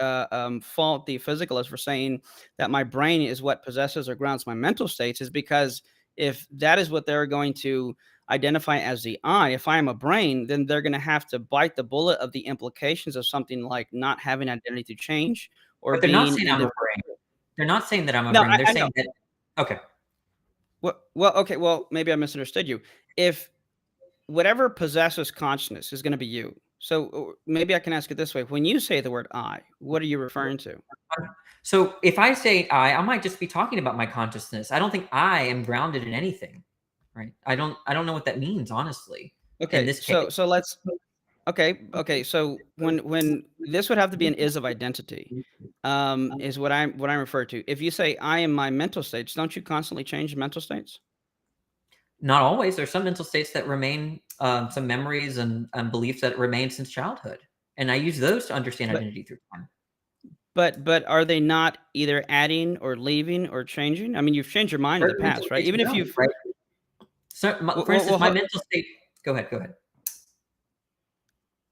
fault the physicalist for saying that my brain is what possesses or grounds my mental states is because if that is what they're going to identify as the I, if I am a brain, then they're going to have to bite the bullet of the implications of something like not having identity to change or But they're not being saying I'm a indifferent. brain. They're not saying that I'm a No, brain. They're I know. saying that okay. Well, okay. Well, maybe I misunderstood you. If whatever possesses consciousness is going to be you. So maybe I can ask it this way: when you say the word "I," what are you referring to? So if I say I might just be talking about my consciousness. I don't think I am grounded in anything, right? I don't know what that means, honestly, in Okay, this case. so let's okay. So when this would have to be an is of identity, is what I'm referred to. If you say I am my mental states, don't you constantly change mental states? Not always. There's some mental states that remain, some memories and beliefs that remain since childhood, and I use those to understand But identity through time. but are they not either adding or leaving or changing? I mean, you've changed your mind in the Certain mental past, right? states Even if don't, you've right? So, for well, instance, my mental state. Go ahead. Go ahead.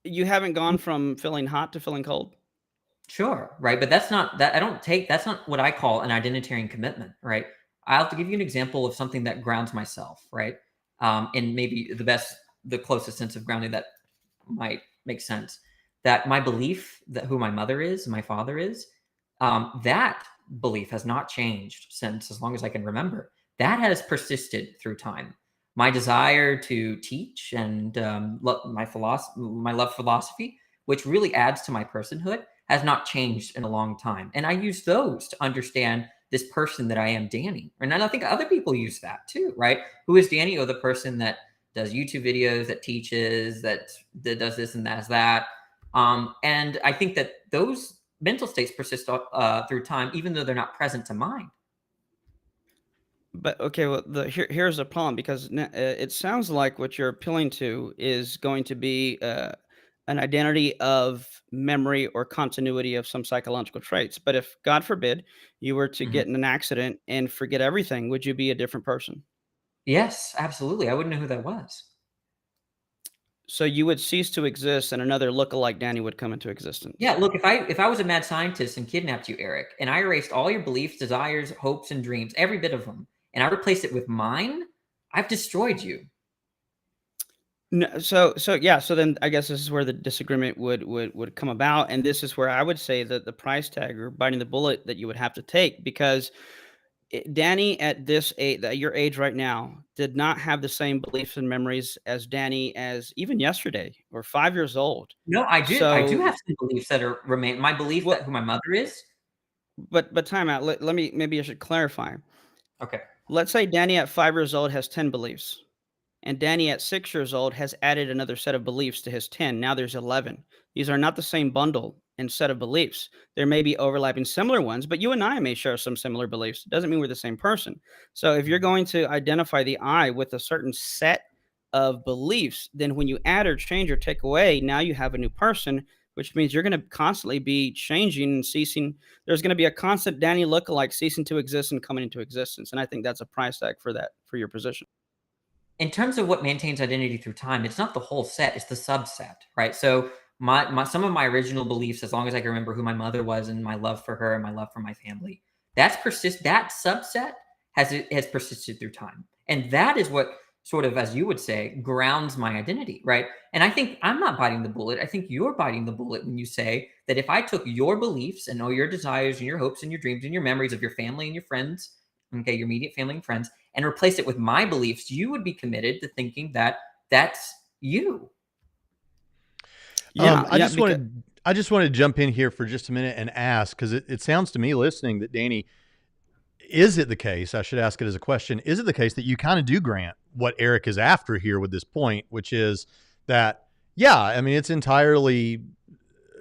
you haven't gone from feeling hot to feeling cold. Sure, right, but that's not that I don't take that's not what I call an identitarian commitment, right? I'll have to give you an example of something that grounds myself, right? And maybe the closest sense of grounding that might make sense. That my belief that who my mother is, my father is, that belief has not changed since as long as I can remember. That has persisted through time. My desire to teach and my love for philosophy, which really adds to my personhood, has not changed in a long time. And I use those to understand this person that I am, Danny. And I think other people use that too, right? Who is Danny? Oh, the person that does YouTube videos, that teaches, that does this and does that. And I think that those mental states persist through time, even though they're not present to mind. But okay, well, here's the problem because it sounds like what you're appealing to is going to be an identity of memory or continuity of some psychological traits. But if, God forbid, you were to Mhm. get in an accident and forget everything, would you be a different person? Yes, absolutely. I wouldn't know who that was. So you would cease to exist, and another lookalike Danny would come into existence. Yeah, look, if I was a mad scientist and kidnapped you, Eric, and I erased all your beliefs, desires, hopes, and dreams, every bit of them, and I replaced it with mine, I've destroyed you. No, so yeah, so then I guess this is where the disagreement would come about, and this is where I would say that the price tag or biting the bullet that you would have to take because Danny at this age, at your age right now, did not have the same beliefs and memories as Danny as even yesterday or 5 years old. No, I do. I do So, have some beliefs that are remain. My belief that well, who my mother is. but time out. Let me maybe I should clarify. Okay. Let's say Danny at 5 years old has 10 beliefs. And Danny at 6 years old has added another set of beliefs to his 10. Now there's 11. These are not the same bundle and set of beliefs. There may be overlapping similar ones, but you and I may share some similar beliefs. It doesn't mean we're the same person. So if you're going to identify the I with a certain set of beliefs, then when you add or change or take away, now you have a new person, which means you're going to constantly be changing and ceasing. There's going to be a constant Danny lookalike ceasing to exist and coming into existence. And I think that's a price tag for that, for your position. In terms of what maintains identity through time, it's not the whole set; it's the subset, right? So my some of my original beliefs, as long as I can remember who my mother was and my love for her and my love for my family, that subset has persisted through time. And that is what sort of, as you would say, grounds my identity, right? And I think I'm not biting the bullet. I think you're biting the bullet when you say that if I took your beliefs and all your desires and your hopes and your dreams and your memories of your family and your friends, okay, your immediate family and friends, and replace it with my beliefs, you would be committed to thinking that that's you. Yeah, I just want to jump in here for just a minute and ask, because it sounds to me listening that Danny, is it the case, I should ask it as a question, is it the case that you kind of do grant what Eric is after here with this point, which is that, yeah, I mean, it's entirely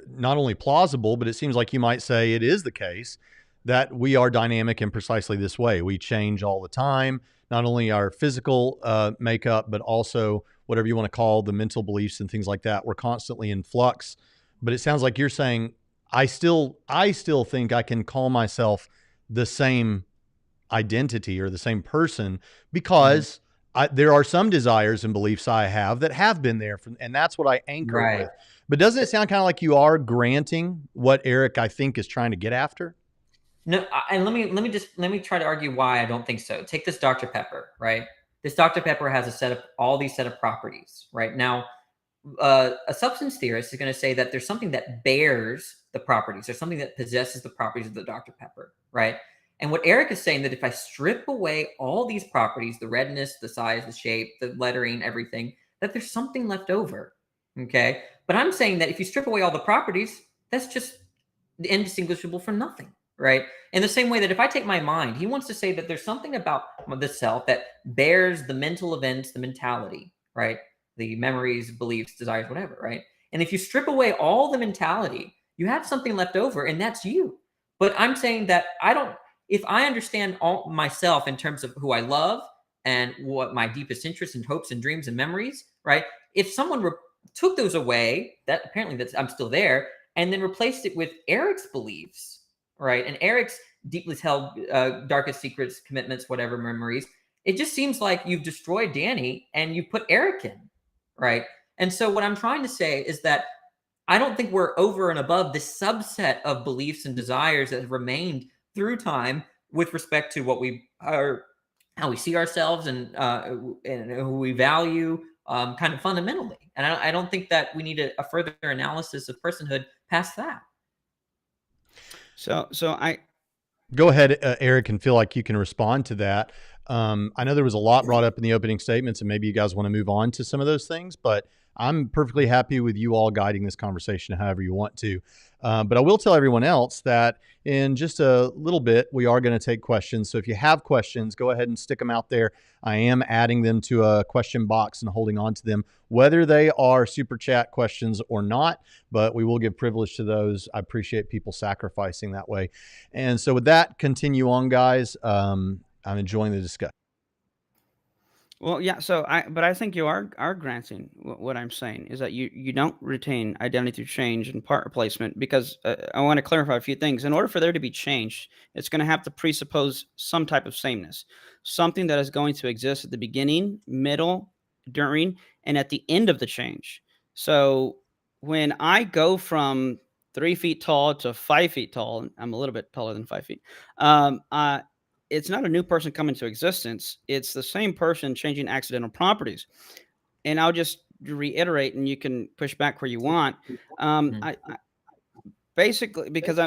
not only plausible, but it seems like you might say it is the case that we are dynamic in precisely this way. We change all the time, not only our physical makeup, but also whatever you want to call the mental beliefs and things like that. We're constantly in flux. But it sounds like you're saying, I still think I can call myself the same identity or the same person because there are some desires and beliefs I have that have been there, and that's what I anchor it with. But doesn't it sound kind of like you are granting what Eric, I think, is trying to get after? No, and let me try to argue why I don't think so. Take this Dr. Pepper, right? This Dr. Pepper has all these set of properties, right? Now, a substance theorist is going to say that there's something that bears the properties. There's something that possesses the properties of the Dr. Pepper, right? And what Eric is saying, that if I strip away all these properties, the redness, the size, the shape, the lettering, everything, that there's something left over, okay? But I'm saying that if you strip away all the properties, that's just indistinguishable from nothing, right? In the same way that if I take my mind, he wants to say that there's something about the self that bears the mental events, the mentality, right? The memories, beliefs, desires, whatever, right? And if you strip away all the mentality, you have something left over, and that's you. But I'm saying that if I understand all myself in terms of who I love and what my deepest interests and hopes and dreams and memories, right? If someone took those away, that apparently I'm still there, and then replaced it with Eric's beliefs, right? And Eric's deeply held darkest secrets, commitments, whatever memories, it just seems like you've destroyed Danny and you put Eric in, right? And so what I'm trying to say is that I don't think we're over and above this subset of beliefs and desires that have remained through time with respect to what we are, how we see ourselves, and who we value, kind of fundamentally. And I don't think that we need a further analysis of personhood past that. So I go ahead, Eric, and feel like you can respond to that. I know there was a lot brought up in the opening statements, and maybe you guys want to move on to some of those things, but I'm perfectly happy with you all guiding this conversation however you want to. But I will tell everyone else that in just a little bit, we are going to take questions. So if you have questions, go ahead and stick them out there. I am adding them to a question box and holding on to them, whether they are super chat questions or not, but we will give privilege to those. I appreciate people sacrificing that way. And so with that, continue on, guys. I'm enjoying the discussion. Well, yeah. But I think you are granting what I'm saying is that you don't retain identity through change and part replacement, because I want to clarify a few things. In order for there to be change, it's going to have to presuppose some type of sameness, something that is going to exist at the beginning, middle, during, and at the end of the change. So when I go from 3 feet tall to 5 feet tall, and I'm a little bit taller than 5 feet. It's not a new person coming to existence. It's the same person changing accidental properties. And I'll just reiterate, and you can push back where you want. I basically, because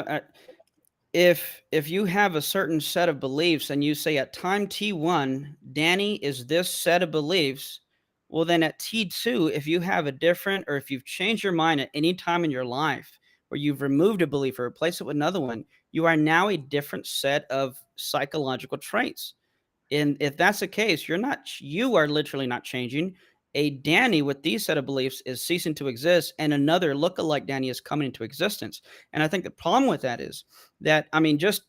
if you have a certain set of beliefs and you say at time T1, Danny is this set of beliefs, well, then at T2, if you have a different, or if you've changed your mind at any time in your life, or you've removed a belief or replaced it with another one, you are now a different set of psychological traits. And if that's the case, you are literally not changing. A Danny with these set of beliefs is ceasing to exist, and another lookalike Danny is coming into existence. And I think the problem with that is that, I mean, just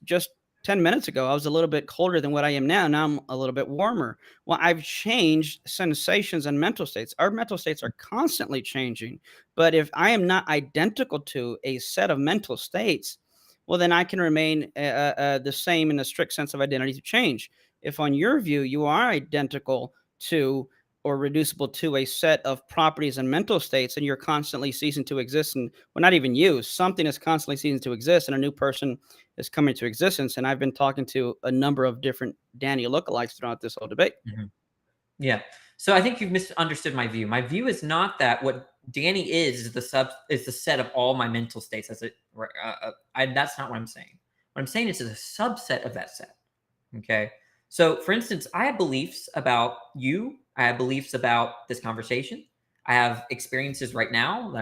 10 minutes ago, I was a little bit colder than what I am now. Now I'm a little bit warmer. Well, I've changed sensations and mental states. Our mental states are constantly changing. But if I am not identical to a set of mental states, well, then I can remain the same in the strict sense of identity to change. If on your view, you are identical to or reducible to a set of properties and mental states, and you're constantly ceasing to exist. And well, not even you, something is constantly ceasing to exist, and a new person is coming to existence. And I've been talking to a number of different Danny lookalikes throughout this whole debate. Yeah. So I think you've misunderstood my view. My view is not that what Danny is the set of all my mental states. That's not what I'm saying. What I'm saying is a subset of that set. Okay. So, for instance, I have beliefs about you. I have beliefs about this conversation. I have experiences right now.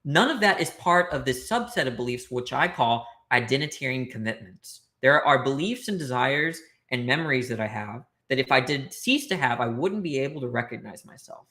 None of that is part of this subset of beliefs, which I call identitarian commitments. There are beliefs and desires and memories that I have that if I did cease to have, I wouldn't be able to recognize myself.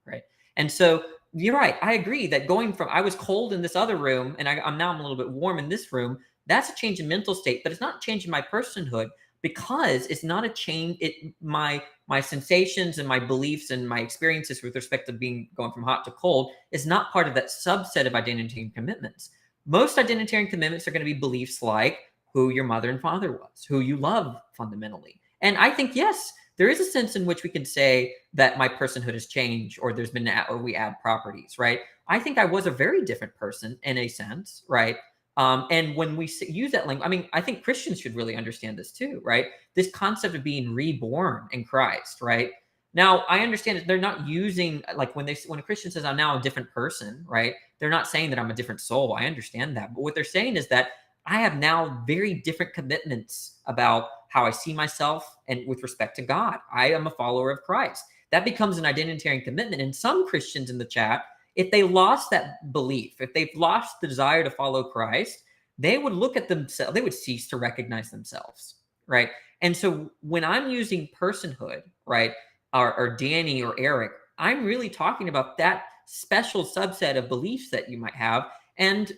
Right. And so you're right. I agree that going from I was cold in this other room and I'm a little bit warm in this room. That's a change in mental state, but it's not a change in my personhood, because it's not a change. My sensations and my beliefs and my experiences with respect to going from hot to cold is not part of that subset of identitarian commitments. Most identitarian commitments are going to be beliefs like who your mother and father was, who you love fundamentally. And I think, yes, there is a sense in which we can say that my personhood has changed, or or we add properties, right? I think I was a very different person in a sense, right? And when we use that language, I mean, I think Christians should really understand this too, right? This concept of being reborn in Christ, right? Now, I understand that they're not using like when a Christian says I'm now a different person, right? They're not saying that I'm a different soul. I understand that, but what they're saying is that I have now very different commitments about how I see myself and with respect to God. I am a follower of Christ. That becomes an identitarian commitment. And some Christians in the chat, if they lost that belief, if they've lost the desire to follow Christ, they would look at themselves, they would cease to recognize themselves, right? And so when I'm using personhood, right, or Danny or Eric, I'm really talking about that special subset of beliefs that you might have. And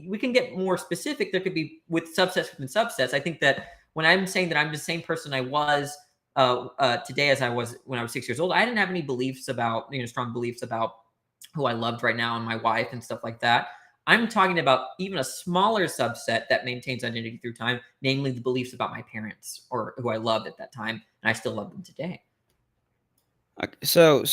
we can get more specific. There could be with subsets within subsets. I think that when I'm saying that I'm the same person I was today as I was when I was 6 years old, I didn't have any beliefs about, strong beliefs about who I loved right now and my wife and stuff like that. I'm talking about even a smaller subset that maintains identity through time, namely the beliefs about my parents or who I loved at that time, and I still love them today. Okay, so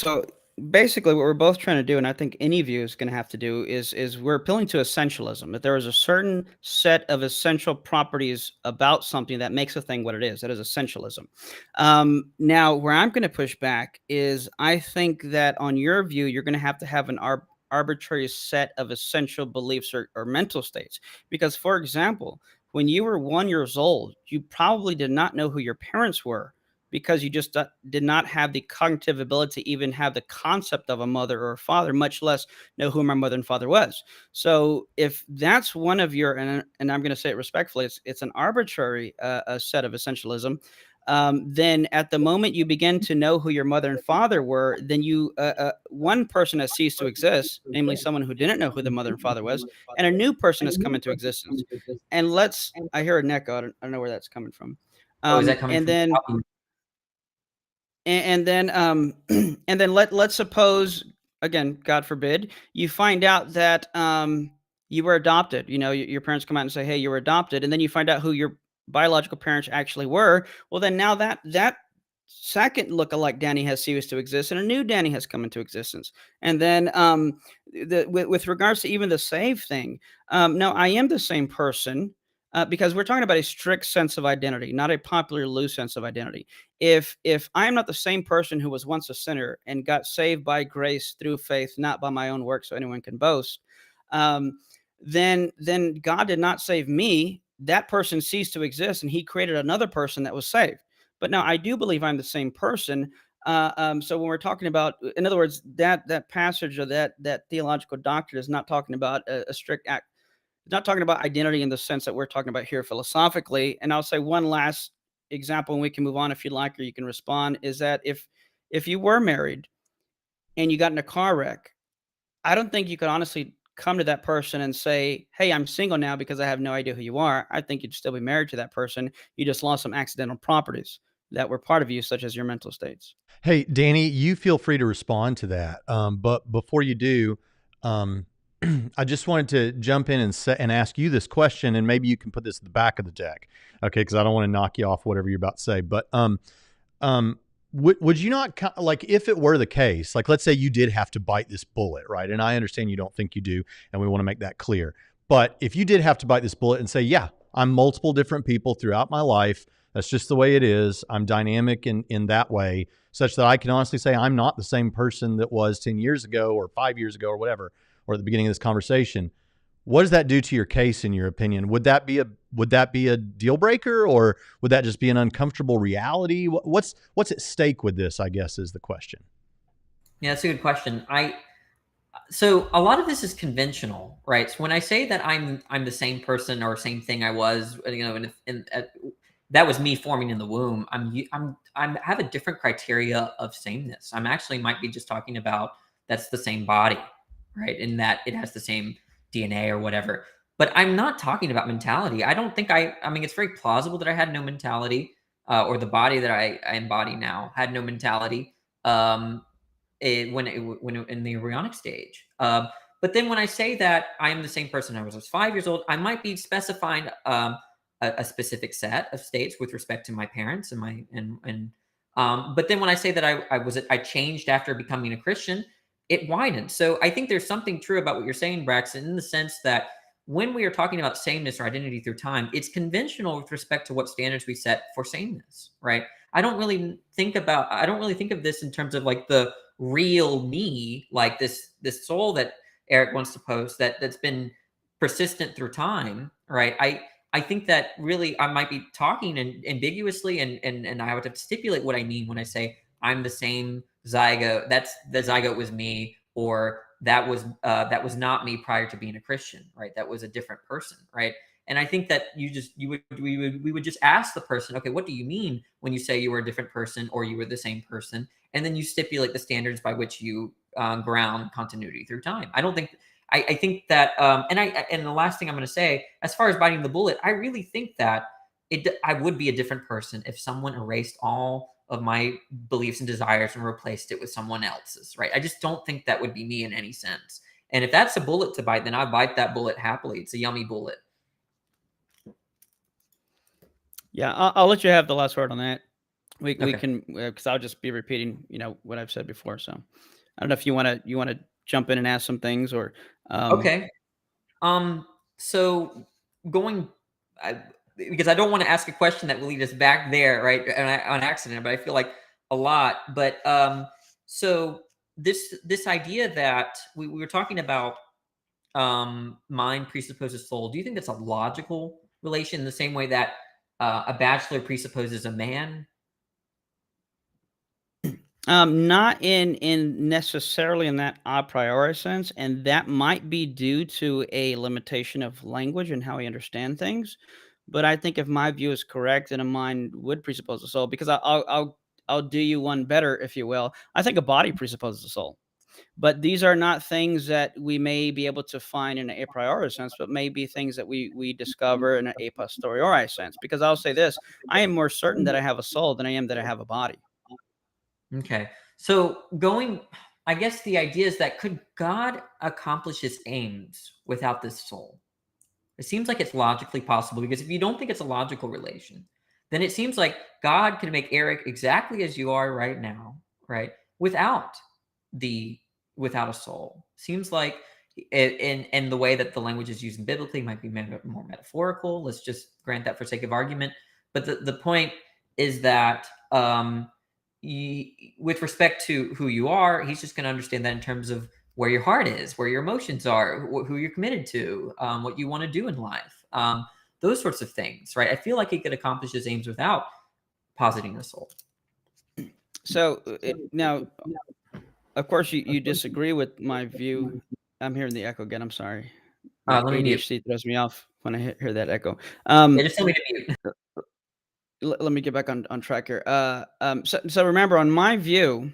basically what we're both trying to do, and I think any view is going to have to do, is we're appealing to essentialism, that there is a certain set of essential properties about something that makes a thing what it is. That is essentialism. Now, where I'm going to push back is I think that on your view, you're going to have an arbitrary set of essential beliefs or mental states. Because, for example, when you were 1 year old, you probably did not know who your parents were, because you just did not have the cognitive ability to even have the concept of a mother or a father, much less know who my mother and father was. So if that's one of your, and I'm going to say it respectfully, it's an arbitrary set of essentialism, then at the moment you begin to know who your mother and father were, then one person has ceased to exist, namely someone who didn't know who the mother and father was, and a new person has come into existence. And I hear an echo. I don't know where that's coming from. Is that coming and from then and then and then let's suppose, again, God forbid, you find out that you were adopted. Your parents come out and say, "Hey, you were adopted," and then you find out who your biological parents actually were. Well, then now that second lookalike Danny has ceased to exist, and a new Danny has come into existence. And then with regards to even the save thing, no, I am the same person. Because we're talking about a strict sense of identity, not a popular loose sense of identity. If I am not the same person who was once a sinner and got saved by grace through faith, not by my own work, so anyone can boast, then God did not save me. That person ceased to exist, and He created another person that was saved. But now I do believe I'm the same person. So when we're talking about, in other words, that passage or that theological doctrine is not talking about a strict act. Not talking about identity in the sense that we're talking about here philosophically. And I'll say one last example, and we can move on if you'd like, or you can respond, is that if you were married and you got in a car wreck, I don't think you could honestly come to that person and say, "Hey, I'm single now because I have no idea who you are." I think you'd still be married to that person. You just lost some accidental properties that were part of you, such as your mental states. Hey, Danny, you feel free to respond to that. But before you do, I just wanted to jump in and ask you this question, and maybe you can put this at the back of the deck, okay? Because I don't want to knock you off whatever you're about to say. But would you not, like, if it were the case, like, let's say you did have to bite this bullet, right? And I understand you don't think you do, and we want to make that clear. But if you did have to bite this bullet and say, yeah, I'm multiple different people throughout my life, that's just the way it is. I'm dynamic in that way, such that I can honestly say I'm not the same person that was 10 years ago or 5 years ago or whatever, or at the beginning of this conversation. What does that do to your case, in your opinion? Would that be a deal breaker, or would that just be an uncomfortable reality? What's at stake with this, I guess, is the question. Yeah, that's a good question. So a lot of this is conventional, right? So when I say that I'm the same person or same thing I was, that was me forming in the womb. I have a different criteria of sameness. I'm actually might be just talking about that's the same body, right? In that it has the same DNA or whatever. But I'm not talking about mentality. I don't think I mean, it's very plausible that I had no mentality, or the body that I embody now had no mentality. When in the embryonic stage. But then when I say that I am the same person I was 5 years old, I might be specifying a specific set of states with respect to my parents and my and but then when I say that I changed after becoming a Christian, it widened. So I think there's something true about what you're saying, Braxton, in the sense that when we are talking about sameness or identity through time, it's conventional with respect to what standards we set for sameness, right? I don't really think of this in terms of like the real me, like this soul that Eric wants to post that's been persistent through time, right? I think that really I might be talking ambiguously, and I would have to stipulate what I mean when I say I'm the same zygote. That's the zygote was me, or that was not me prior to being a Christian, right? That was a different person, right? And I think that we would just ask the person, okay, what do you mean when you say you were a different person or you were the same person? And then you stipulate the standards by which you ground continuity through time. I don't think I think that and the last thing I'm going to say, as far as biting the bullet, I really think that I would be a different person if someone erased all of my beliefs and desires and replaced it with someone else's, right? I just don't think that would be me in any sense. And if that's a bullet to bite, then I bite that bullet happily. It's a yummy bullet. Yeah, I'll let you have the last word on that. We Okay. can, because I'll just be repeating, what I've said before. So I don't know if you want to jump in and ask some things, or Okay. So going, because I don't want to ask a question that will lead us back there, right, on accident, but I feel like a lot. But so this idea that we were talking about, mind presupposes soul. Do you think that's a logical relation in the same way that a bachelor presupposes a man? Not in necessarily in that a priori sense, and that might be due to a limitation of language and how we understand things. But I think if my view is correct, then a mind would presuppose a soul, because I'll do you one better, if you will. I think a body presupposes a soul, but these are not things that we may be able to find in an a priori sense, but may be things that we discover in an a posteriori sense. Because I'll say this: I am more certain that I have a soul than I am that I have a body. Okay. So I guess the idea is that could God accomplish his aims without this soul? It seems like it's logically possible, because if you don't think it's a logical relation, then it seems like God can make Eric exactly as you are right now, right? The without a soul. Seems like in the way that the language is used biblically might be more metaphorical. Let's just grant that for sake of argument. But the point is that with respect to who you are, he's just going to understand that in terms of where your heart is, where your emotions are, who you're committed to, what you want to do in life, those sorts of things, right? I feel like he could accomplish his aims without positing a soul. So now, of course, you disagree with my view. I'm hearing the echo again. I'm sorry. Let me mute. ADHD throws me off when I hear that echo. Yeah, just tell me to mute. Let me get back on track here. So remember, on my view,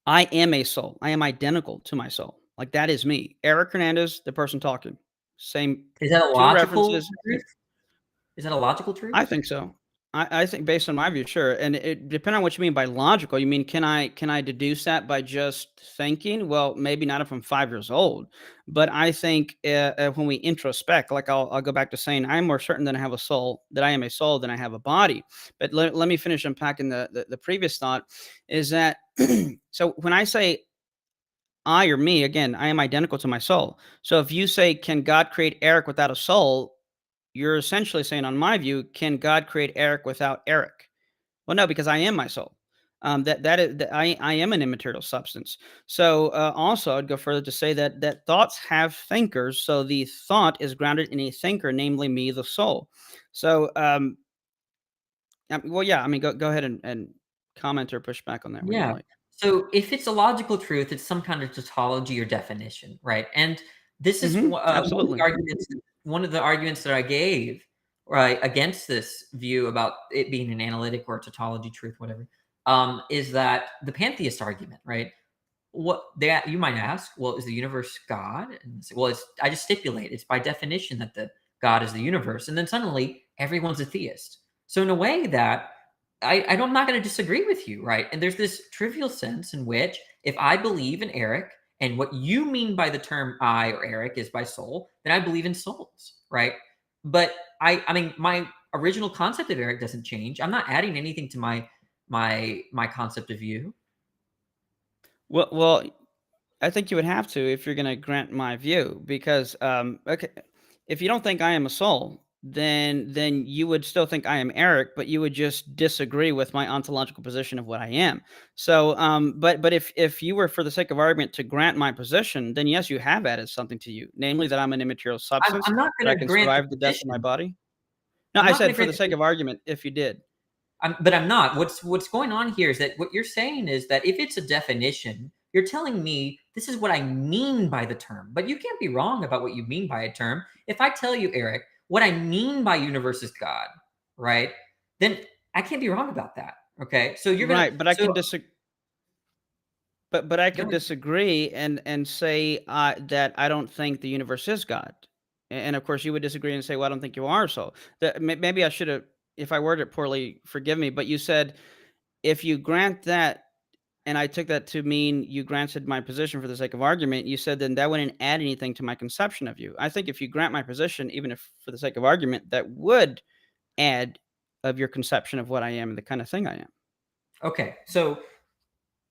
I am a soul. I am identical to my soul. Like, that is me. Eric Hernandez, the person talking. Same. Is that a two logical references. truth? Is that a logical truth? I think so. I think based on my view, sure. And it depending on what you mean by logical, you mean can I deduce that by just thinking? Well, maybe not if I'm 5 years old, but I think when we introspect, like I'll go back to saying I'm more certain that I have a soul, that I am a soul than I have a body. But let me finish unpacking the previous thought. Is that so? When I say I or me, again, I am identical to my soul. So if you say, "Can God create Eric without a soul?" You're essentially saying, on my view, can God create Eric without Eric? Well, no, because I am my soul. I am an immaterial substance. So also, I'd go further to say that thoughts have thinkers. So the thought is grounded in a thinker, namely me, the soul. So well, yeah. I mean, go ahead and comment or push back on that where you'd Yeah. like. So if it's a logical truth, it's some kind of tautology or definition, right? And this is Absolutely. one of the arguments that I gave, right, against this view about it being an analytic or a tautology truth, whatever, is that the pantheist argument, right? What that you might ask, well, is the universe God? And say, well, it's I just stipulate it's by definition that the God is the universe, and then suddenly everyone's a theist. So in a way that I'm not going to disagree with you, right? And there's this trivial sense in which if I believe in Eric and what you mean by the term I or Eric is by soul, then I believe in souls, right? But I mean, my original concept of Eric doesn't change. I'm not adding anything to my concept of you. Well, I think you would have to if you're going to grant my view, because okay, if you don't think I am a soul, then you would still think I am Eric, but you would just disagree with my ontological position of what I am. So, but if you were, for the sake of argument, to grant my position, then yes, you have added something to you, namely that I'm an immaterial substance I'm not that I going to can grant the survive the death of my position. body. No, I'm I not going said to for grant the the sake of argument, if you did. but I'm not. What's going on here is that what you're saying is that if it's a definition, you're telling me this is what I mean by the term. But you can't be wrong about what you mean by a term. If I tell you, Eric, what I mean by universe is God, right? Then I can't be wrong about that. Okay. So you're gonna Right, but I so can disagree. But I go could ahead. disagree and say, that I don't think the universe is God, and of course you would disagree and say, "Well, I don't think you are." So maybe I should have, if I worded it poorly, forgive me. But you said if you grant that, and I took that to mean you granted my position for the sake of argument. You said then that wouldn't add anything to my conception of you. I think if you grant my position, even if for the sake of argument, that would add of your conception of what I am and the kind of thing I am. Okay. So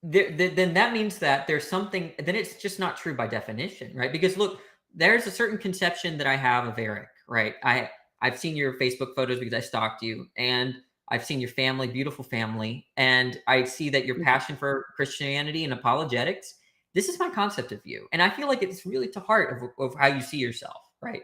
then that means that there's something then it's just not true by definition, right? Because look, there's a certain conception that I have of Eric, right? I've seen your Facebook photos because I stalked you, and I've seen your family, beautiful family, and I see that your Mhm. passion for Christianity and apologetics. This is my concept of you, and I feel like it's really to heart of how you see yourself, right?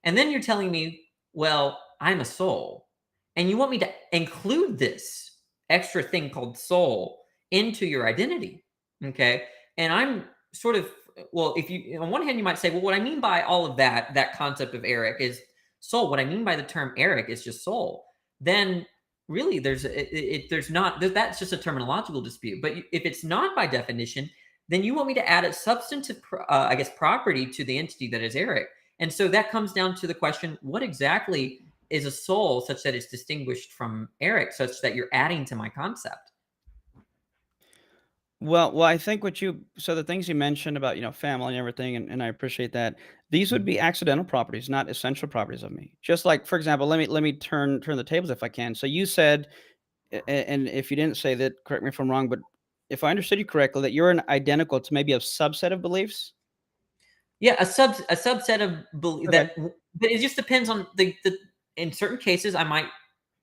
And then you're telling me, well, I'm a soul, and you want me to include this extra thing called soul into your identity. Okay. And I'm sort of, well, if you, on one hand, you might say, well, what I mean by all of that concept of Eric is soul. What I mean by the term Eric is just soul. Then really there's not, that's just a terminological dispute. But if it's not by definition, then you want me to add a substantive, I guess, property to the entity that is Eric. And so that comes down to the question, what exactly is a soul such that it's distinguished from Eric, such that you're adding to my concept? Well, I think so the things you mentioned about, family and everything, and I appreciate that. These would Mhm. be accidental properties, not essential properties of me. Just like, for example, let me turn the tables if I can. So you said, and if you didn't say that, correct me if I'm wrong, but if I understood you correctly, that you're an identical to maybe a subset of beliefs. Yeah, a subset of belief Okay. but it just depends on the in certain cases, I might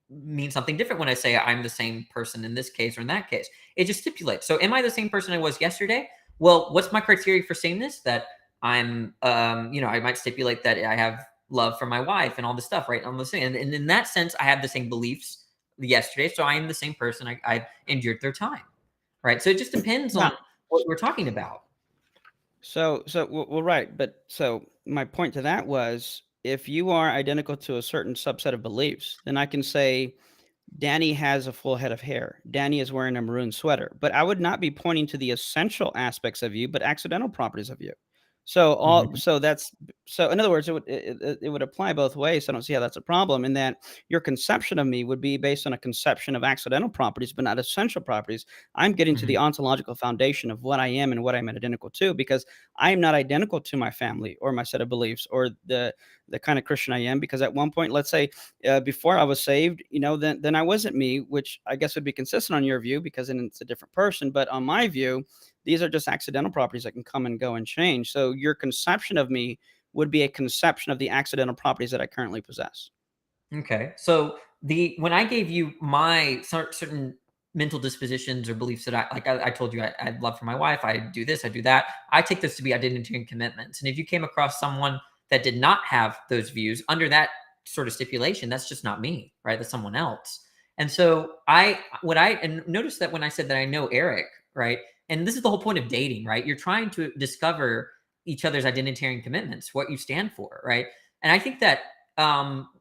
mean something different when I say I'm the same person in this case or in that case. It just stipulates. So am I the same person I was yesterday? Well, what's my criteria for saying this? That I'm I might stipulate that I have love for my wife and all this stuff, right? On the same and in that sense, I have the same beliefs yesterday. So I am the same person I've endured their time. Right. So it just depends Yeah. on what we're talking about. Well, right, but so my point to that was, if you are identical to a certain subset of beliefs, then I can say Danny has a full head of hair. Danny is wearing a maroon sweater, but I would not be pointing to the essential aspects of you, but accidental properties of you. So Mhm. so in other words, it would apply both ways. So I don't see how that's a problem. In that your conception of me would be based on a conception of accidental properties, but not essential properties. I'm getting to Mhm. the ontological foundation of what I am and what I'm identical to, because I am not identical to my family or my set of beliefs or the kind of Christian I am. Because at one point, let's say before I was saved, then I wasn't me, which I guess would be consistent on your view because then it's a different person. But on my view, these are just accidental properties that can come and go and change. So your conception of me would be a conception of the accidental properties that I currently possess. Okay. So when I gave you my certain mental dispositions or beliefs that I told you I love for my wife, I do this, I do that. I take those to be identity and commitments. And if you came across someone that did not have those views under that sort of stipulation, that's just not me, right? That's someone else. And so and notice that when I said that I know Eric, right? And this is the whole point of dating, right? You're trying to discover each other's identitarian commitments, what you stand for, right? And I think that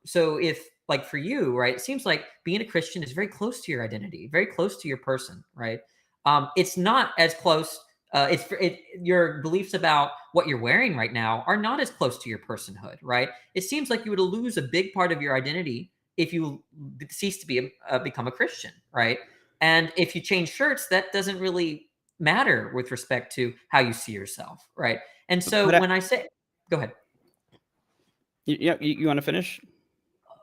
so if like for you, right, it seems like being a Christian is very close to your identity, very close to your person, right? It's not as close. Your beliefs about what you're wearing right now are not as close to your personhood, right? It seems like you would lose a big part of your identity if you cease to become a Christian, right? And if you change shirts, that doesn't really matter with respect to how you see yourself, right? And But so when I say, go ahead. you want to finish?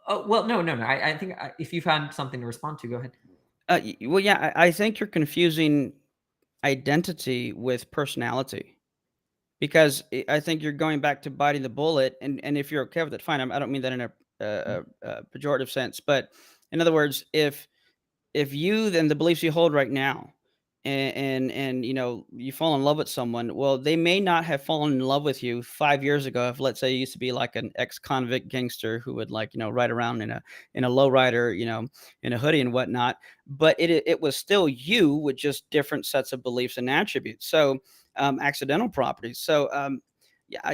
Oh, well, no, no, no. I think if you found something to respond to, go ahead. Well, yeah, I think you're confusing identity with personality. Because I think you're going back to biting the bullet, and if you're okay with it, fine. I don't mean that in a pejorative sense, but in other words, if you then the beliefs you hold right now, and you fall in love with someone, well, they may not have fallen in love with you 5 years ago. If let's say you used to be like an ex-convict gangster who would like ride around in a lowrider, in a hoodie and whatnot, but it was still you with just different sets of beliefs and attributes. So accidental properties. So yeah.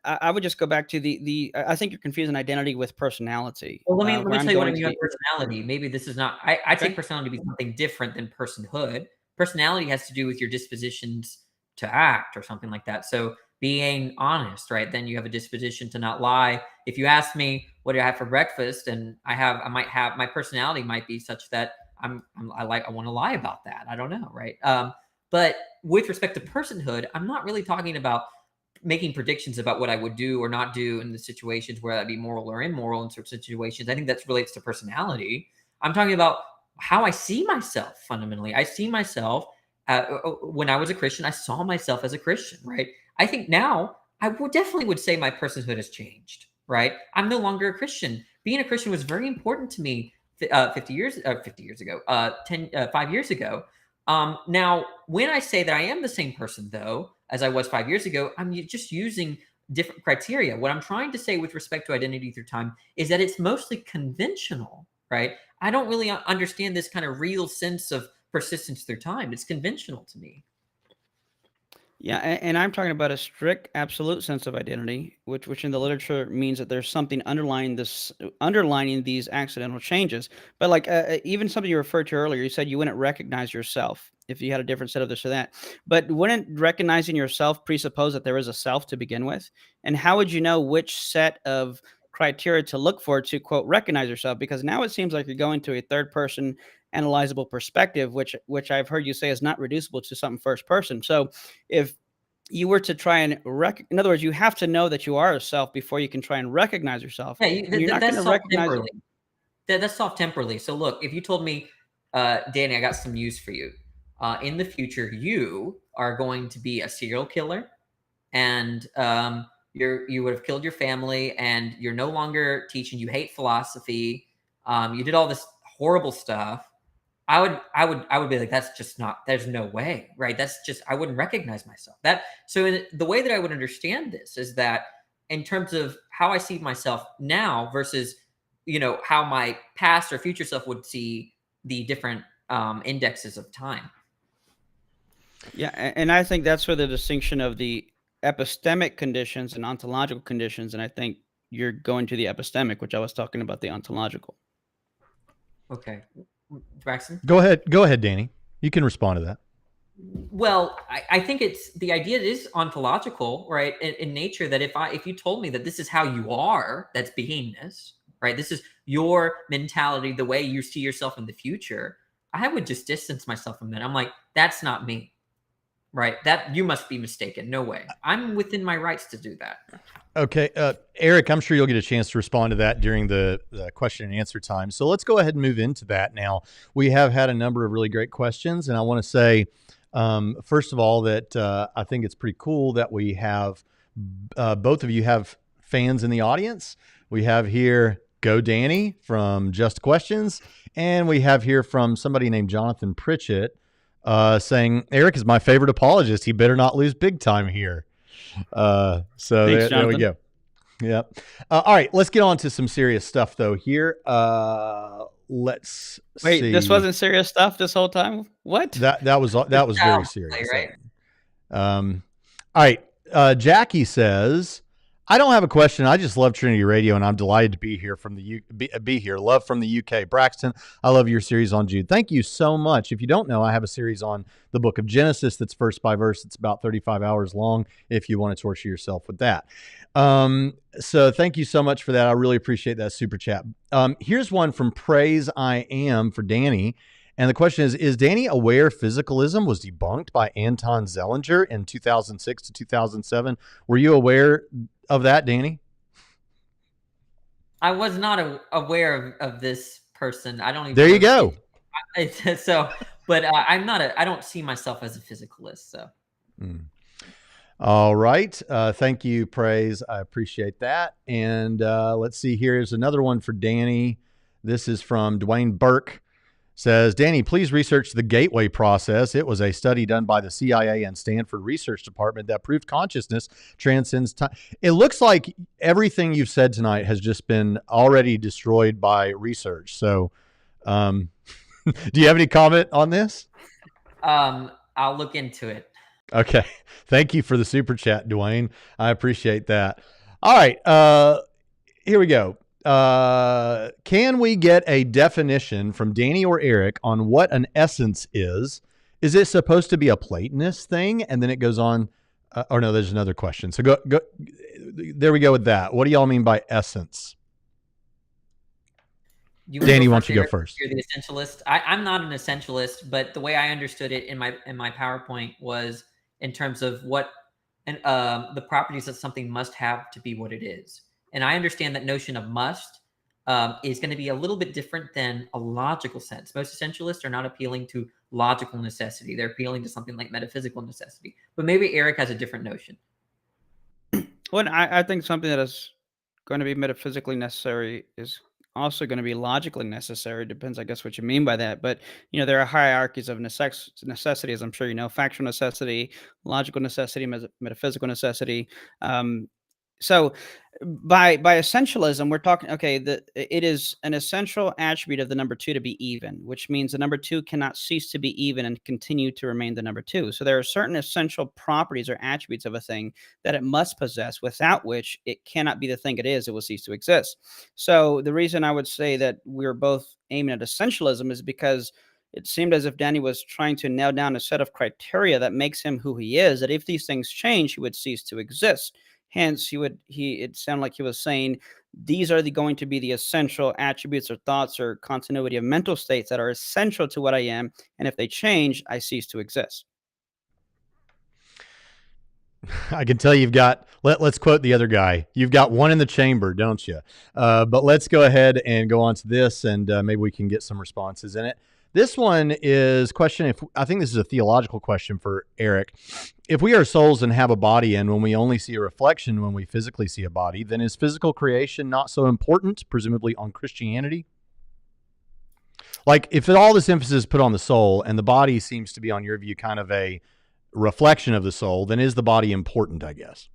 I would just go back to I think you're confusing identity with personality, Well, let where me I'm tell you what I going to mean by the personality. Maybe this is not. I take okay. personality to be something different than personhood. Personality has to do with your dispositions to act or something like that. So being honest, right? Then you have a disposition to not lie. If you ask me what did I have for breakfast, and I might have my personality might be such that I want to lie about that. I don't know, right? But with respect to personhood, I'm not really talking about making predictions about what I would do or not do in the situations where that'd be moral or immoral in certain situations. I think that relates to personality. I'm talking about how I see myself fundamentally. I see myself when I was a Christian, I saw myself as a Christian, right? I think now I would definitely would say my personhood has changed, right? I'm no longer a Christian. Being a Christian was very important to me 50 years ago, 5 years ago. Now, when I say that I am the same person, though, as I was 5 years ago, just using different criteria. What I'm trying to say with respect to identity through time is that it's mostly conventional, right? I don't really understand this kind of real sense of persistence through time. It's conventional to me. Yeah, and I'm talking about a strict, absolute sense of identity, which in the literature means that there's something underlining these accidental changes. But like even something you referred to earlier, you said you wouldn't recognize yourself if you had a different set of this or that. But wouldn't recognizing yourself presuppose that there is a self to begin with? And how would you know which set of criteria to look for to quote recognize yourself? Because now it seems like you're going to a third person analyzable perspective, which I've heard you say is not reducible to something first person. So if you were to try and in other words, you have to know that you are a self before you can try and recognize yourself, Yeah, and you're not going that's to soft recognize. temporally. That's soft temporally. So look, if you told me, Danny, I got some news for you. In the future, you are going to be a serial killer, and you would have killed your family, and you're no longer teaching. You hate philosophy. You did all this horrible stuff. I would be like, that's just not. There's no way, right? That's just I wouldn't recognize myself. The way that I would understand this is that in terms of how I see myself now versus how my past or future self would see the different indexes of time. Yeah, and I think that's where the distinction of the epistemic conditions and ontological conditions, and I think you're going to the epistemic, which I was talking about the ontological. Okay, Braxton. Go ahead, Danny. You can respond to that. Well, I think it's the idea is ontological, right? In nature, that if you told me that this is how you are, that's beingness, right? This is your mentality, the way you see yourself in the future. I would just distance myself from that. I'm like, that's not me, right? That you must be mistaken. No way. I'm within my rights to do that. Okay, Eric, I'm sure you'll get a chance to respond to that during the question and answer time. So let's go ahead and move into that now. We have had a number of really great questions, and I want to say, first of all, that I think it's pretty cool that we have both of you have fans in the audience. We have here Go Danny from Just Questions, and we have here from somebody named Jonathan Pritchett saying, Eric is my favorite apologist. He better not lose big time here. So Thanks, there we Jonathan. go. Yep. All right, let's get on to some serious stuff though here. Let's Wait, see. this wasn't serious stuff this whole time? What? That was very Child's serious. play, right? All right. Jackie says, I don't have a question. I just love Trinity Radio, and I'm delighted to be here from the be here. Love from the UK. Braxton, I love your series on Jude. Thank you so much. If you don't know, I have a series on the book of Genesis that's verse by verse. It's about 35 hours long if you want to torture yourself with that. So thank you so much for that. I really appreciate that super chat. Here's one from Praise I Am for Danny. And the question is Danny aware physicalism was debunked by Anton Zellinger in 2006 to 2007? Were you aware of that, Danny? I was not aware of this person. I don't even. There you go. So, but I'm not I don't see myself as a physicalist. So. All right. Thank you, Praise. I appreciate that. And let's see. Here's another one for Danny. This is from Dwayne Burke. Says, Danny, please research the gateway process. It was a study done by the CIA and Stanford Research Department that proved consciousness transcends time. It looks like everything you've said tonight has just been already destroyed by research. So do you have any comment on this? I'll look into it. Okay. Thank you for the super chat, Dwayne. I appreciate that. All right. Here we go. Can we get a definition from Danny or Eric on what an essence is? Is it supposed to be a Platonist thing? And then it goes on. Or no, there's another question. So go. There we go with that. What do y'all mean by essence? Danny, why don't you go first? You're the essentialist. I'm not an essentialist, but the way I understood it in my PowerPoint was in terms of what and the properties that something must have to be what it is. And I understand that notion of must is going to be a little bit different than a logical sense. Most essentialists are not appealing to logical necessity. They're appealing to something like metaphysical necessity. But maybe Eric has a different notion. Well, I think something that is going to be metaphysically necessary is also going to be logically necessary. Depends, I guess, what you mean by that. But there are hierarchies of necessity, as I'm sure you know: factual necessity, logical necessity, metaphysical necessity. So by essentialism, we're talking, okay, it is an essential attribute of the number two to be even, which means the number two cannot cease to be even and continue to remain the number two. So there are certain essential properties or attributes of a thing that it must possess, without which it cannot be the thing it is, it will cease to exist. So the reason I would say that we're both aiming at essentialism is because it seemed as if Danny was trying to nail down a set of criteria that makes him who he is, that if these things change, he would cease to exist. Hence, it sounded like he was saying these are going to be the essential attributes or thoughts or continuity of mental states that are essential to what I am. And if they change, I cease to exist. I can tell you've got, let's quote the other guy. You've got one in the chamber, don't you? But let's go ahead and go on to this, and maybe we can get some responses in it. This one is question. I think this is a theological question for Eric. If we are souls and have a body, and when we only see a reflection when we physically see a body, then is physical creation not so important, presumably on Christianity? Like, if all this emphasis is put on the soul and the body seems to be, on your view, kind of a reflection of the soul, then is the body important, I guess?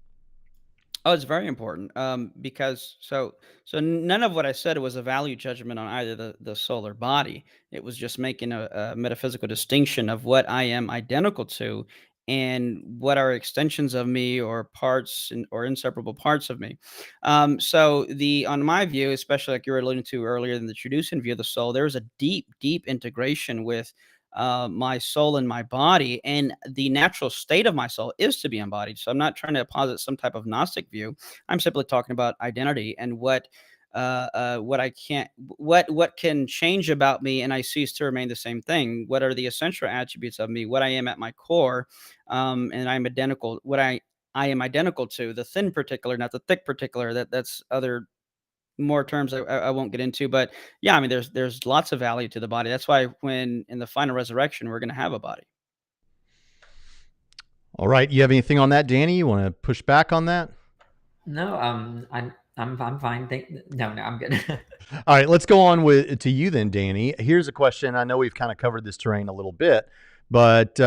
Oh, it's very important, because so none of what I said was a value judgment on either the soul or body. It was just making a metaphysical distinction of what I am identical to and what are extensions of me or parts or inseparable parts of me. So on my view, especially like you were alluding to earlier in the Traducian view of the soul, there is a deep, deep integration with my soul and my body, and the natural state of my soul is to be embodied. So I'm not trying to posit some type of Gnostic view. I'm simply talking about identity and what I can't, what can change about me, and I cease to remain the same thing. What are the essential attributes of me? What I am at my core, and I'm identical. What I am identical to the thin particular, not the thick particular. That's other more terms I won't get into, but yeah, I mean, there's lots of value to the body. That's why when in the final resurrection, we're going to have a body. All right. You have anything on that, Danny? You want to push back on that? No, I'm fine. No, I'm good. All right, let's go on to you then, Danny. Here's a question. I know we've kind of covered this terrain a little bit, but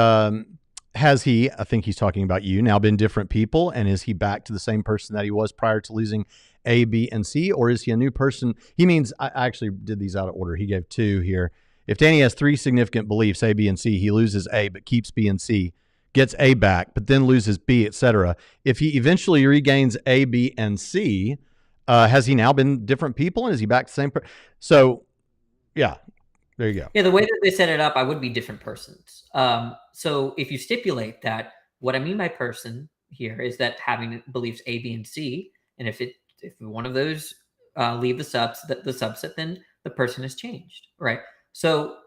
has he, I think he's talking about you, now been different people? And is he back to the same person that he was prior to losing A, B, and C? Or is he a new person? He means, I actually did these out of order. He gave 2 here. If Danny has 3 significant beliefs, A, B, and C, he loses A, but keeps B and C, gets A back, but then loses B, etc. If he eventually regains A, B, and C, has he now been different people, and is he back to the same? So, yeah, there you go. Yeah, the way that they set it up, I would be different persons. So if you stipulate that, what I mean by person here is that having beliefs A, B, and C, and if one of those leave the subset, then the person has changed, right? So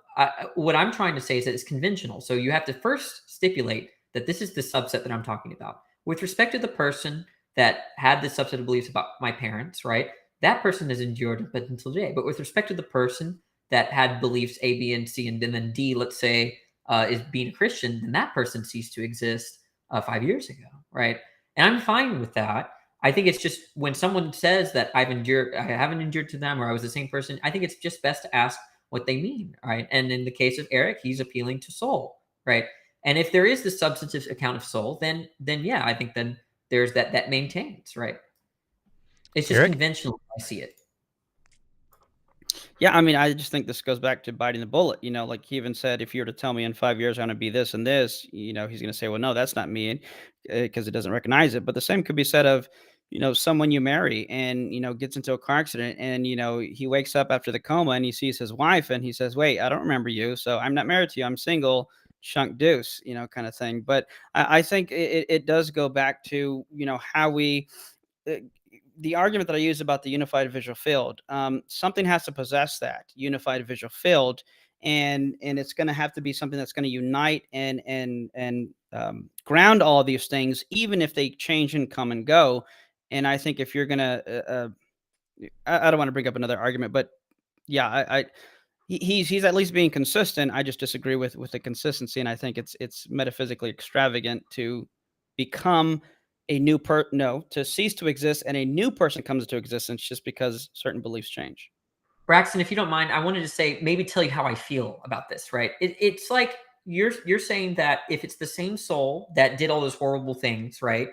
what I'm trying to say is that it's conventional. So you have to first stipulate that this is the subset that I'm talking about. With respect to the person that had this subset of beliefs about my parents, right? That person has endured up until today. But with respect to the person that had beliefs A, B, and C, and then D, let's say, is being a Christian, then that person ceased to exist 5 years ago, right? And I'm fine with that. I think it's just when someone says that I haven't endured to them, or I was the same person, I think it's just best to ask what they mean, right? And in the case of Eric, he's appealing to soul, right? And if there is the substantive account of soul, then yeah, I think then there's that maintains, right? It's just Eric? conventional. I see it. Yeah, I mean, I just think this goes back to biting the bullet. Like he even said, if you were to tell me in 5 years I'm going to be this and this, he's going to say, well, no, that's not me, because it doesn't recognize it. But the same could be said of, someone you marry and, gets into a car accident and, he wakes up after the coma and he sees his wife and he says, wait, I don't remember you. So I'm not married to you. I'm single, chunk deuce, kind of thing. But I think it does go back to, how we, the argument that I use about the unified visual field, something has to possess that unified visual field, and it's going to have to be something that's going to unite and ground all of these things, even if they change and come and go. And I think if you're going to, I don't want to bring up another argument, but yeah, he's at least being consistent. I just disagree with the consistency, and I think it's metaphysically extravagant to become a new to cease to exist and a new person comes into existence just because certain beliefs change. Braxton, if you don't mind, I wanted to say, maybe tell you how I feel about this, right? It's like you're saying that if it's the same soul that did all those horrible things, right?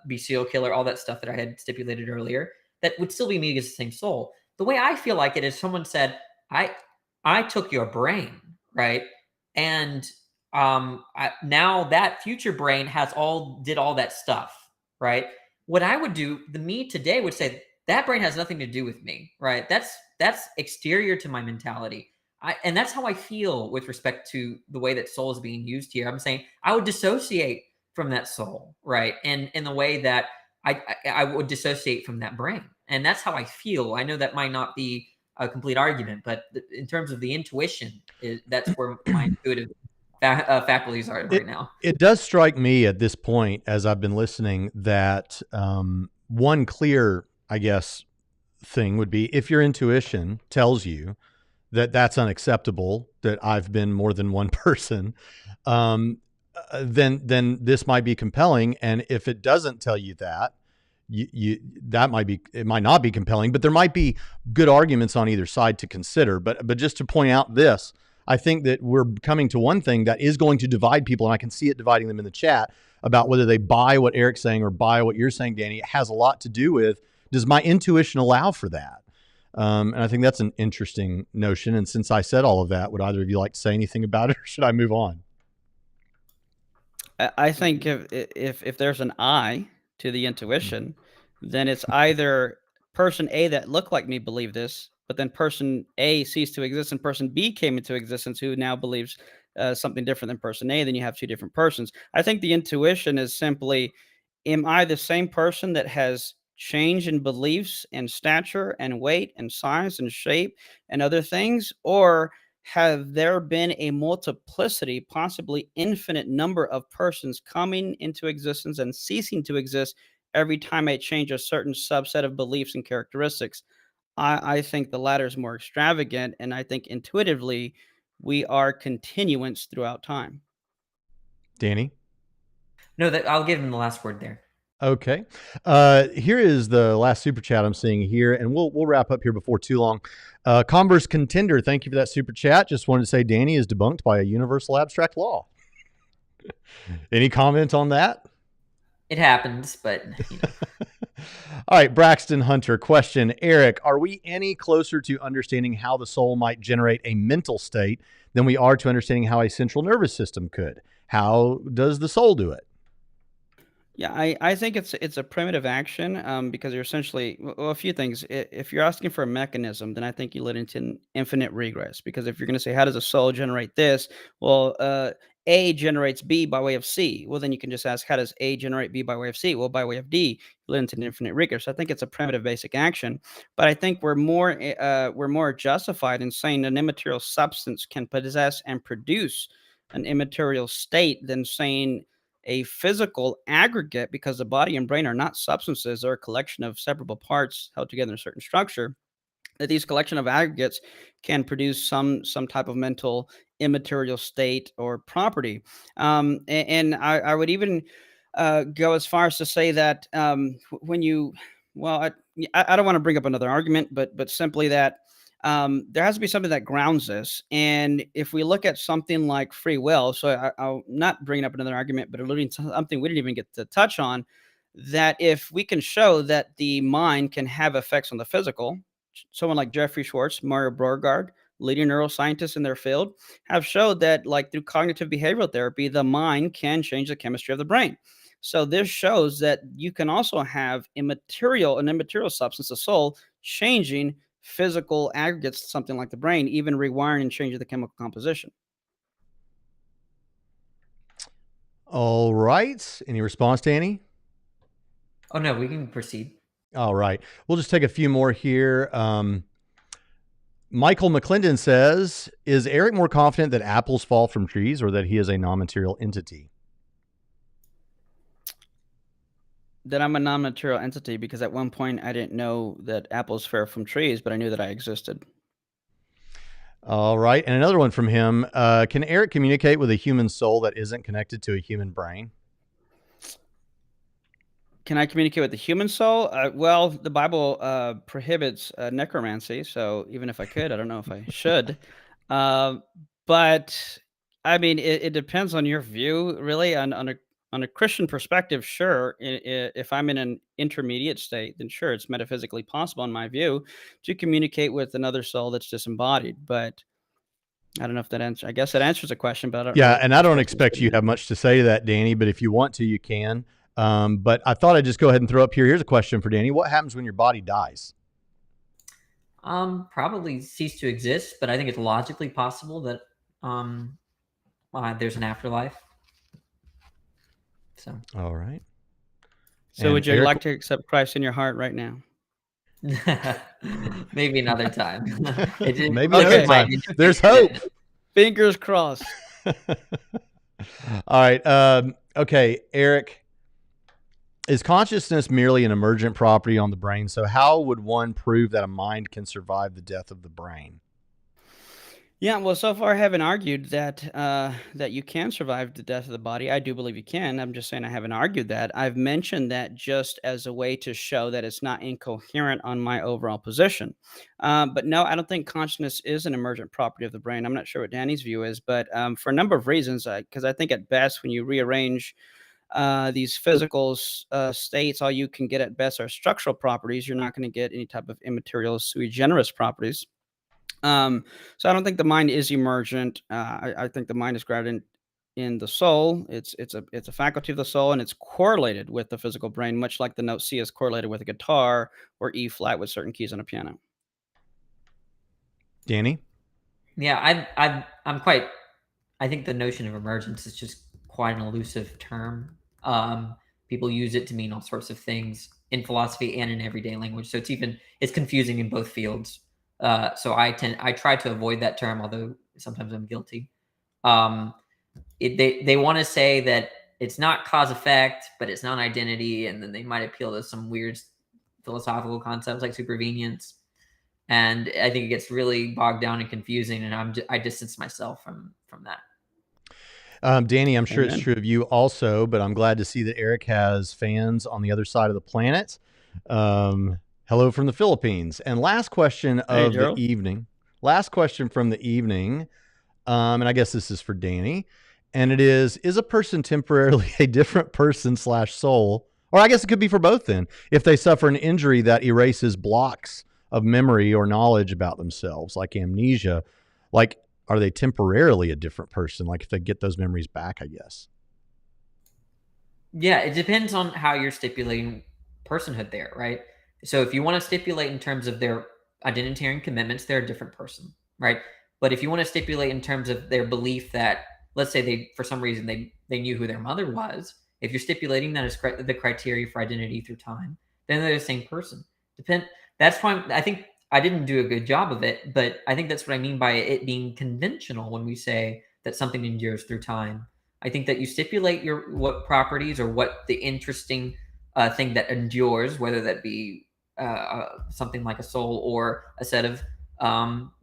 Be serial killer, all that stuff that I had stipulated earlier, that would still be me as the same soul. The way I feel like it is someone said, I took your brain, right? And now that future brain did all that stuff, right? What I would do, the me today would say that brain has nothing to do with me, right? That's exterior to my mentality. And that's how I feel with respect to the way that soul is being used here. I'm saying I would dissociate from that soul, right? And in the way that I would dissociate from that brain. And that's how I feel. I know that might not be a complete argument, but in terms of the intuition, that's where my intuitive faculties are right now. It does strike me at this point, as I've been listening, that one clear, I guess, thing would be if your intuition tells you that that's unacceptable, that I've been more than one person, then this might be compelling. And if it doesn't tell you that, it might not be compelling, but there might be good arguments on either side to consider. But just to point out this, I think that we're coming to one thing that is going to divide people, and I can see it dividing them in the chat about whether they buy what Eric's saying or buy what you're saying, Danny. It has a lot to do with, does my intuition allow for that? And I think that's an interesting notion. And since I said all of that, would either of you like to say anything about it, or should I move on? I think if there's an I to the intuition, then it's either person A that looked like me believe this, but then person A ceased to exist and person B came into existence who now believes something different than person A, then you have two different persons. I think the intuition is simply, am I the same person that has change in beliefs and stature and weight and size and shape and other things? Or have there been a multiplicity, possibly infinite number of persons coming into existence and ceasing to exist every time I change a certain subset of beliefs and characteristics? I think the latter is more extravagant, and I think intuitively we are continuance throughout time. Danny? No, that I'll give him the last word there. Okay. Here is the last super chat I'm seeing here, and we'll wrap up here before too long. Converse Contender, thank you for that super chat. Just wanted to say Danny is debunked by a universal abstract law. Any comment on that? It happens, but All right, Braxton Hunter, question. Eric, are we any closer to understanding how the soul might generate a mental state than we are to understanding how a central nervous system could? How does the soul do it? Yeah, I think it's a primitive action because you're essentially, well, a few things. If you're asking for a mechanism, then I think you let into an infinite regress. Because if you're going to say, how does a soul generate this? Well, A generates B by way of C. Well, then you can just ask, how does A generate B by way of C? Well, by way of D, you let into an infinite regress. I think it's a primitive basic action, but I think we're more justified in saying an immaterial substance can possess and produce an immaterial state than saying a physical aggregate, because the body and brain are not substances, they're a collection of separable parts held together in a certain structure, that these collection of aggregates can produce some type of mental immaterial state or property. And I would even go as far as to say that when you, well, I don't want to bring up another argument, but simply that there has to be something that grounds this. And if we look at something like free will, so I'll not bring up another argument, but alluding to something we didn't even get to touch on, that if we can show that the mind can have effects on the physical, someone like Jeffrey Schwartz, Mario Beauregard, leading neuroscientists in their field, have showed that, like through cognitive behavioral therapy, the mind can change the chemistry of the brain. So this shows that you can also have an immaterial substance, the soul, changing physical aggregates, something like the brain, even rewiring and changing the chemical composition. All right. Any response, Danny? oh no, we can proceed. All right. We'll just take a few more here. Michael McClendon says, is Eric more confident that apples fall from trees or that he is a non-material entity? That I'm a non-material entity, because at one point I didn't know that apples fell from trees, but I knew that I existed. All right. And another one from him. Can Eric communicate with a human soul that isn't connected to a human brain? Can I communicate with the human soul? Well, the Bible prohibits necromancy, so even if I could, I don't know if I should. Uh, but I mean, it depends on your view, really. On a Christian perspective, sure. If I'm in an intermediate state, then sure, it's metaphysically possible, in my view, to communicate with another soul that's disembodied. But I don't know if that answers. I guess that answers the question, but I don't Yeah, really and I don't sure. expect you to have much to say to that, Danny, but if you want to, you can. But I thought I'd just go ahead and throw up here. Here's a question for Danny. What happens when your body dies? Probably cease to exist, but I think it's logically possible that there's an afterlife. So, All right. So, And would you Eric- like to accept Christ in your heart right now? maybe another time. Maybe Okay. another time. There's hope. Fingers crossed. All right. Okay, Eric. Is consciousness merely an emergent property on the brain? So how would one prove that a mind can survive the death of the brain? Yeah, well, so far I haven't argued that that you can survive the death of the body. I do believe you can. I'm just saying I haven't argued that. I've mentioned that just as a way to show that it's not incoherent on my overall position. But no, I don't think consciousness is an emergent property of the brain. I'm not sure what Danny's view is, but for a number of reasons, because I think at best when you rearrange these physical states, all you can get at best are structural properties. You're not going to get any type of immaterial sui generis properties. So I don't think the mind is emergent. I think the mind is grounded in the soul. It's a faculty of the soul, and it's correlated with the physical brain, much like the note C is correlated with a guitar or E flat with certain keys on a piano. Danny? Yeah, I think the notion of emergence is just quite an elusive term. People use it to mean all sorts of things in philosophy and in everyday language. So it's confusing in both fields. So I try to avoid that term, although sometimes I'm guilty. Um, they want to say that it's not cause effect, but it's not identity, and then they might appeal to some weird philosophical concepts like supervenience. And I think it gets really bogged down and confusing, and I distance myself from that. Danny, I'm sure it's Amen. true of you also, but I'm glad to see that Eric has fans on the other side of the planet. Hello from the Philippines. And last question Hey, of the Gerald. evening. Last question from the evening. And I guess this is for Danny. And it is a person temporarily a different person / soul? Or I guess it could be for both then. If they suffer an injury that erases blocks of memory or knowledge about themselves, like amnesia, like are they temporarily a different person? Like if they get those memories back, I guess. Yeah, it depends on how you're stipulating personhood there, right? So if you want to stipulate in terms of their identitarian commitments, they're a different person, right? But if you want to stipulate in terms of their belief that, let's say they, for some reason, they knew who their mother was, if you're stipulating that as the criteria for identity through time, then they're the same person. That's why I think I didn't do a good job of it, but I think that's what I mean by it being conventional when we say that something endures through time. I think that you stipulate what properties or what the interesting thing that endures, whether that be something like a soul or a set of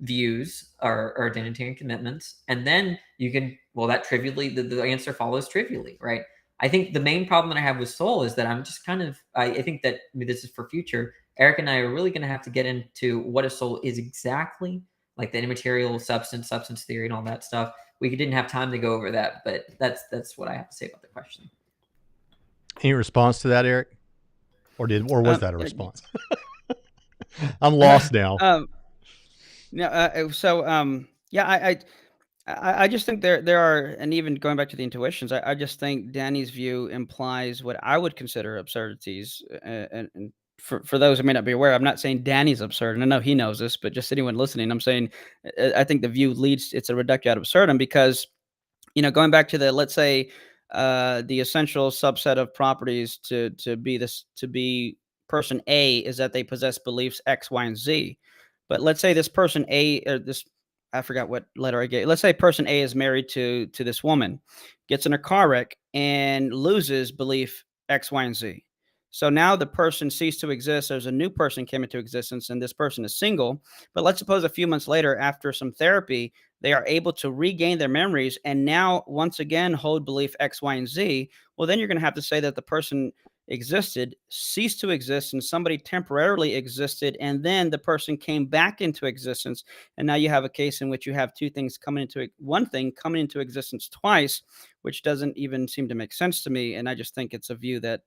views or identitarian commitments, and then you can that trivially the answer follows trivially, right? I think the main problem that I have with soul is that I'm just kind of I think that this is for future. Eric and I are really going to have to get into what a soul is exactly, like the immaterial substance theory, and all that stuff. We didn't have time to go over that, but that's what I have to say about the question. Any response to that, Eric? Or was that a response? I'm uh, lost now. Yeah. Yeah. I just think there are, and even going back to the intuitions, I just think Danny's view implies what I would consider absurdities. And for those who may not be aware, I'm not saying Danny's absurd, and I know he knows this, but just anyone listening, I'm saying I think the view leads, it's a reductio ad absurdum because, going back to let's say, the essential subset of properties to be person A is that they possess beliefs X, Y, and Z. But let's say this person A, or this, I forgot what letter I gave. Let's say person A is married to this woman, gets in a car wreck and loses belief X, Y, and Z. So now the person ceased to exist. There's a new person came into existence, and this person is single. But let's suppose a few months later, after some therapy, they are able to regain their memories and now once again hold belief X, Y, and Z. Well, then you're going to have to say that the person existed, ceased to exist, and somebody temporarily existed, and then the person came back into existence. And now you have a case in which you have one thing coming into existence twice, which doesn't even seem to make sense to me. And I just think it's a view that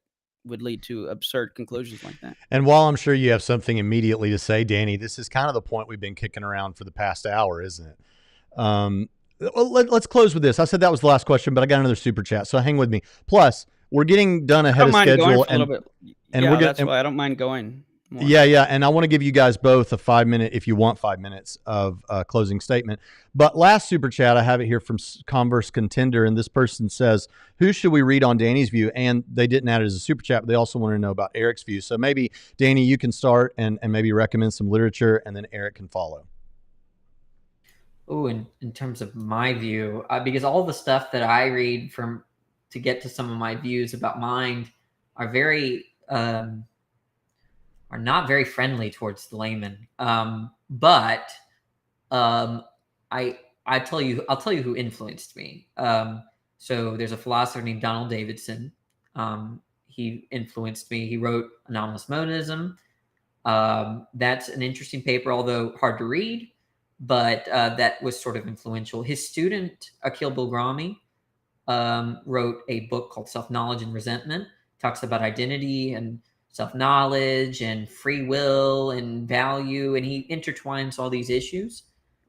would lead to absurd conclusions like that. And while I'm sure you have something immediately to say, Danny, this is kind of the point we've been kicking around for the past hour, isn't it? Let's close with this. I said that was the last question, but I got another super chat, so hang with me. Plus, we're getting done I ahead don't of mind going schedule, for a little bit. and we're Yeah, gonna. that's why I don't mind going more. Yeah, and I want to give you guys both a 5-minute, if you want 5 minutes of closing statement. But last super chat, I have it here from Converse Contender, and this person says, "Who should we read on Danny's view?" And they didn't add it as a super chat, but they also want to know about Eric's view. So maybe Danny, you can start and maybe recommend some literature, and then Eric can follow. Oh, in terms of my view, because all the stuff that I read to get to some of my views about mind are are not very friendly towards the layman. But I'll tell you who influenced me. So there's a philosopher named Donald Davidson. He influenced me. He wrote Anomalous Monism. That's an interesting paper, although hard to read, but that was sort of influential. His student, Akil Bilgrami, wrote a book called Self-Knowledge and Resentment. Talks about identity and self-knowledge and free will and value, and he intertwines all these issues.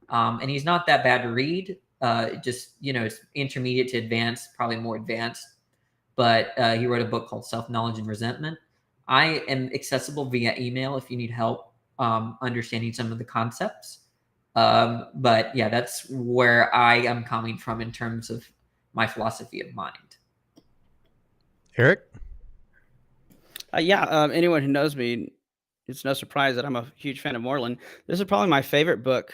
And he's not that bad to read. It's intermediate to advanced, probably more advanced. But he wrote a book called Self-Knowledge and Resentment. I am accessible via email if you need help understanding some of the concepts. But yeah, that's where I am coming from in terms of my philosophy of mind. Eric? Anyone who knows me, it's no surprise that I'm a huge fan of Moreland. This is probably my favorite book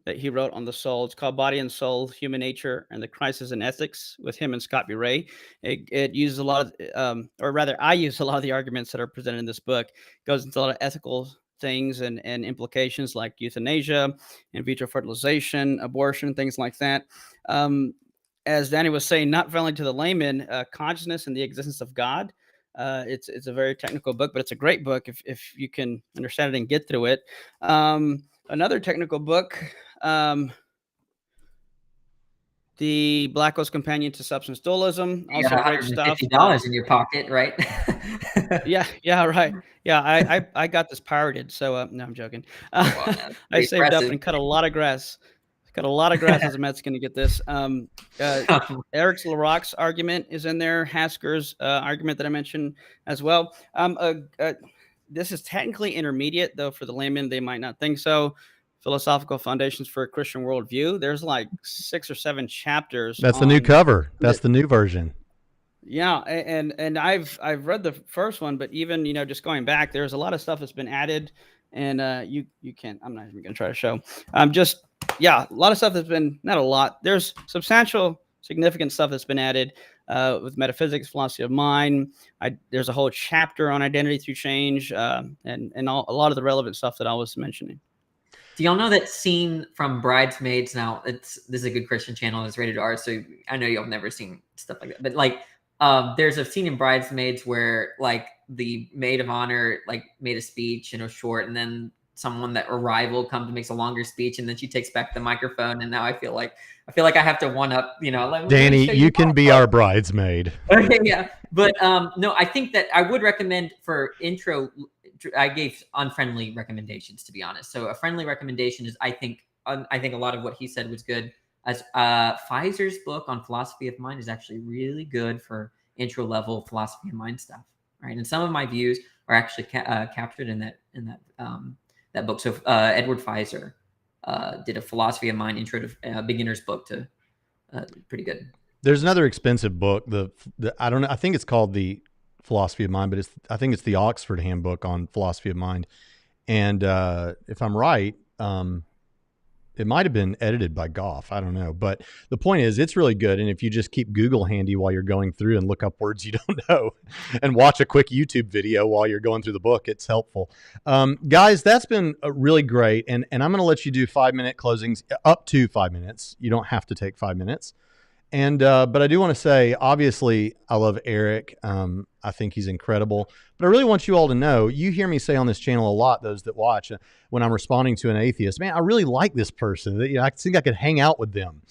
that he wrote on the soul. It's called Body and Soul, Human Nature and the Crisis in Ethics with him and Scott B. Ray. It uses a lot of, or rather, I use a lot of the arguments that are presented in this book. It goes into a lot of ethical things and implications like euthanasia, in vitro fertilization, abortion, things like that. As Danny was saying, not friendly to the layman, consciousness and the existence of God. It's a very technical book, but it's a great book if you can understand it and get through it. Another technical book, The Black Hole's Companion to Substance Dualism, You got also great stuff. $150 in your pocket, right? Yeah, right. Yeah, I got this pirated, so no, I'm joking. Well, I saved up impressive. and cut a lot of grass. Cut a lot of grass as a Mexican to get this. Eric LaRocque's argument is in there. Hasker's argument that I mentioned as well. This is technically intermediate, though, for the layman. They might not think so. Philosophical Foundations for a Christian Worldview. There's like 6 or 7 chapters. That's the new cover. That's the new version. Yeah, and I've read the first one, but even just going back, there's a lot of stuff that's been added, and you can't. I'm not even going to try to show. A lot of stuff that's been, not a lot. There's substantial, significant stuff that's been added with metaphysics, philosophy of mind. There's a whole chapter on identity through change, and a lot of the relevant stuff that I was mentioning. Do y'all know that scene from Bridesmaids? Now, this is a good Christian channel. It's rated R, so I know y'all have never seen stuff like that. But like, there's a scene in Bridesmaids where like the maid of honor like made a speech and it was short, and then someone that a rival comes and makes a longer speech, and then she takes back the microphone. And now I feel like I have to one up. Like, Danny, you can be our bridesmaid. Okay, yeah, but no, I think that I would recommend for intro. I gave unfriendly recommendations, to be honest. So a friendly recommendation is I think a lot of what he said was good. As Pfizer's book on philosophy of mind is actually really good for intro level philosophy of mind stuff, right? And some of my views are actually captured in that book. So Edward Pfizer did a philosophy of mind intro to beginner's book to pretty good. There's another expensive book. I don't know. I think it's called the Philosophy of Mind, but I think it's the Oxford Handbook on Philosophy of Mind. And if I'm right, it might have been edited by Goff. I don't know. But the point is, it's really good. And if you just keep Google handy while you're going through and look up words you don't know and watch a quick YouTube video while you're going through the book, it's helpful. Guys, that's been really great. And I'm going to let you do 5-minute closings, up to 5 minutes. You don't have to take 5 minutes. And but I do want to say, obviously, I love Eric. I think he's incredible. But I really want you all to know, you hear me say on this channel a lot, those that watch, when I'm responding to an atheist, man, I really like this person. I think I could hang out with them.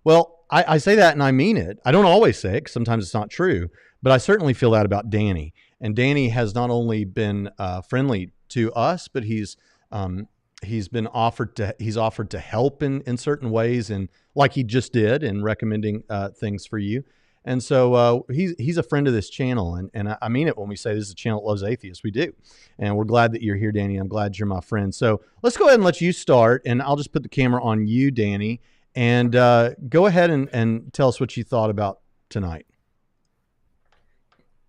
Well, I say that and I mean it. I don't always say it because sometimes it's not true. But I certainly feel that about Danny. And Danny has not only been friendly to us, but he's offered to help in certain ways, and like he just did in recommending things for you. And so he's a friend of this channel, and I mean it when we say this is a channel that loves atheists. We do. And we're glad that you're here, Danny. I'm glad you're my friend. So let's go ahead and let you start, and I'll just put the camera on you, Danny, and go ahead and tell us what you thought about tonight.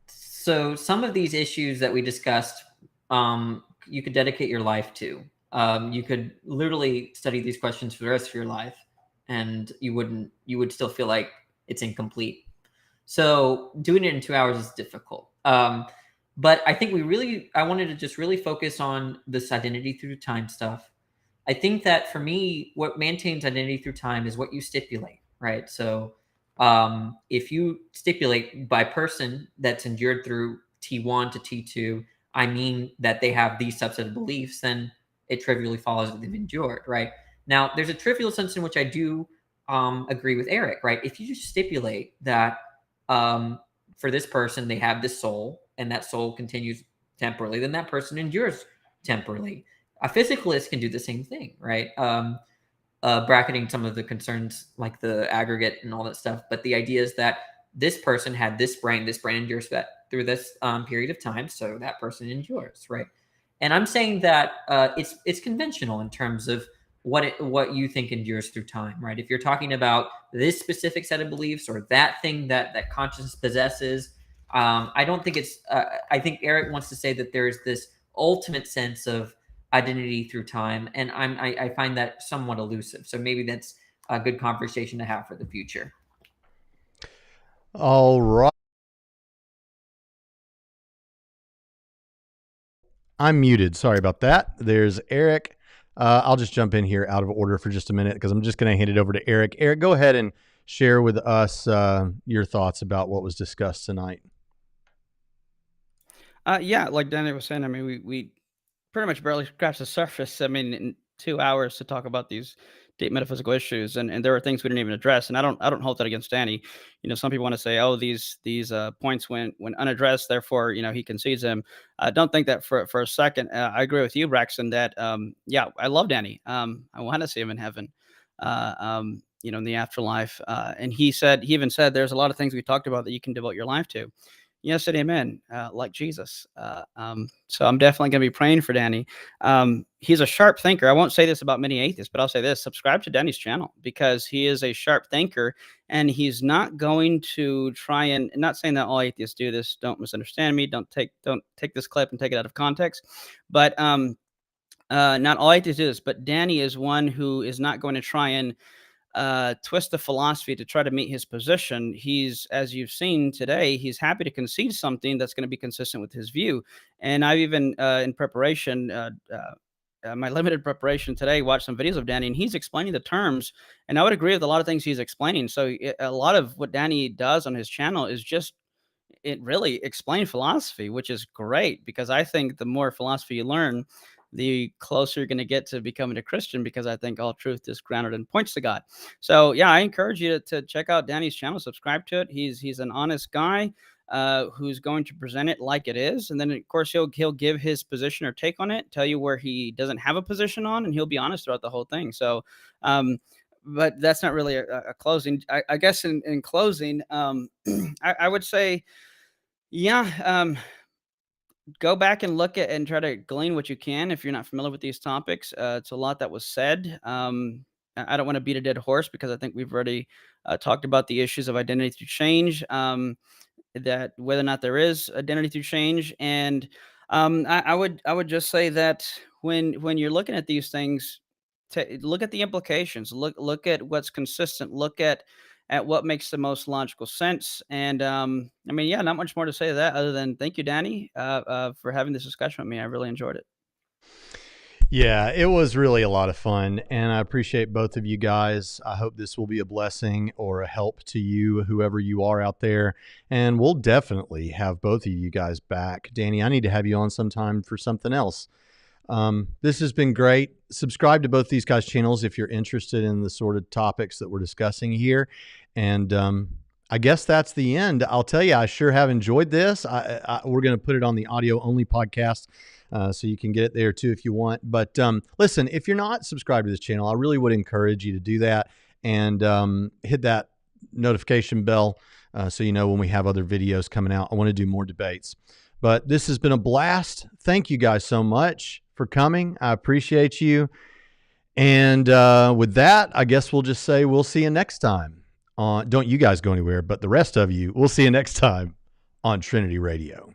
So some of these issues that we discussed, you could dedicate your life to. You could literally study these questions for the rest of your life, and you would still feel like it's incomplete. So doing it in 2 hours is difficult. But I think I wanted to just really focus on this identity through time stuff. I think that for me, what maintains identity through time is what you stipulate, right? So if you stipulate by person that's endured through T1 to T2, I mean that they have these subset of beliefs, then it trivially follows that they've endured, right? Now, there's a trivial sense in which I do agree with Eric, right? If you just stipulate that for this person, they have this soul, and that soul continues temporally, then that person endures temporally. A physicalist can do the same thing, right? Bracketing some of the concerns like the aggregate and all that stuff. But the idea is that this person had this brain endures that through this period of time, so that person endures, right? And I'm saying that it's conventional in terms of what you think endures through time, right? If you're talking about this specific set of beliefs or that thing that consciousness possesses, I don't think it's. I think Eric wants to say that there's this ultimate sense of identity through time, and I find that somewhat elusive. So maybe that's a good conversation to have for the future. All right. I'm muted. Sorry about that. There's Eric. I'll just jump in here out of order for just a minute because I'm just going to hand it over to Eric. Eric, go ahead and share with us your thoughts about what was discussed tonight. Yeah, like Danny was saying, I mean, we pretty much barely scratched the surface. I mean, in 2 hours to talk about these deep metaphysical issues, and there are things we didn't even address. And I don't hold that against Danny. You know, some people want to say, oh, these points went when unaddressed, therefore, you know, he concedes them. I don't think that for a second. I agree with you, Braxton, that yeah, I love Danny. I want to see him in heaven. You know, in the afterlife. And he even said, there's a lot of things we talked about that you can devote your life to. Yes and amen, like Jesus. So I'm definitely going to be praying for Danny. He's a sharp thinker. I won't say this about many atheists, but I'll say this: subscribe to Danny's channel because he is a sharp thinker, and he's not going to try and not saying that all atheists do this. Don't misunderstand me. Don't take this clip and take it out of context. But not all atheists do this. But Danny is one who is not going to try and twist the philosophy to try to meet his position. He's, as you've seen today, he's happy to concede something that's going to be consistent with his view. And I've even, in preparation, my limited preparation today, watched some videos of Danny, and he's explaining the terms. And I would agree with a lot of things he's explaining. So a lot of what Danny does on his channel is just it really explain philosophy, which is great because I think the more philosophy you learn, the closer you're going to get to becoming a Christian, because I think all truth is grounded and points to God. So yeah, I encourage you to check out Danny's channel, subscribe to it. He's an honest guy who's going to present it like it is, and then of course he'll give his position or take on it, tell you where he doesn't have a position on, and he'll be honest throughout the whole thing. So but that's not really a closing. I guess in closing, I would say, yeah, go back and look at and try to glean what you can if you're not familiar with these topics. It's a lot that was said. I don't want to beat a dead horse because I think we've already talked about the issues of identity through change, that whether or not there is identity through change. And I would just say that when you're looking at these things, look at the implications. Look at what's consistent. Look at what makes the most logical sense. And I mean, yeah, not much more to say to that other than thank you, Danny, for having this discussion with me. I really enjoyed it. Yeah, it was really a lot of fun, and I appreciate both of you guys. I hope this will be a blessing or a help to you, whoever you are out there. And we'll definitely have both of you guys back. Danny, I need to have you on sometime for something else. This has been great. Subscribe to both these guys' channels if you're interested in the sort of topics that we're discussing here. And I guess that's the end. I'll tell you, I sure have enjoyed this. We're going to put it on the audio only podcast, so you can get it there too if you want. But listen, if you're not subscribed to this channel, I really would encourage you to do that and hit that notification bell so you know when we have other videos coming out. I want to do more debates. But this has been a blast. Thank you guys so much for coming. I appreciate you. And with that, I guess we'll just say we'll see you next time. Don't you guys go anywhere, but the rest of you, we'll see you next time on Trinity Radio.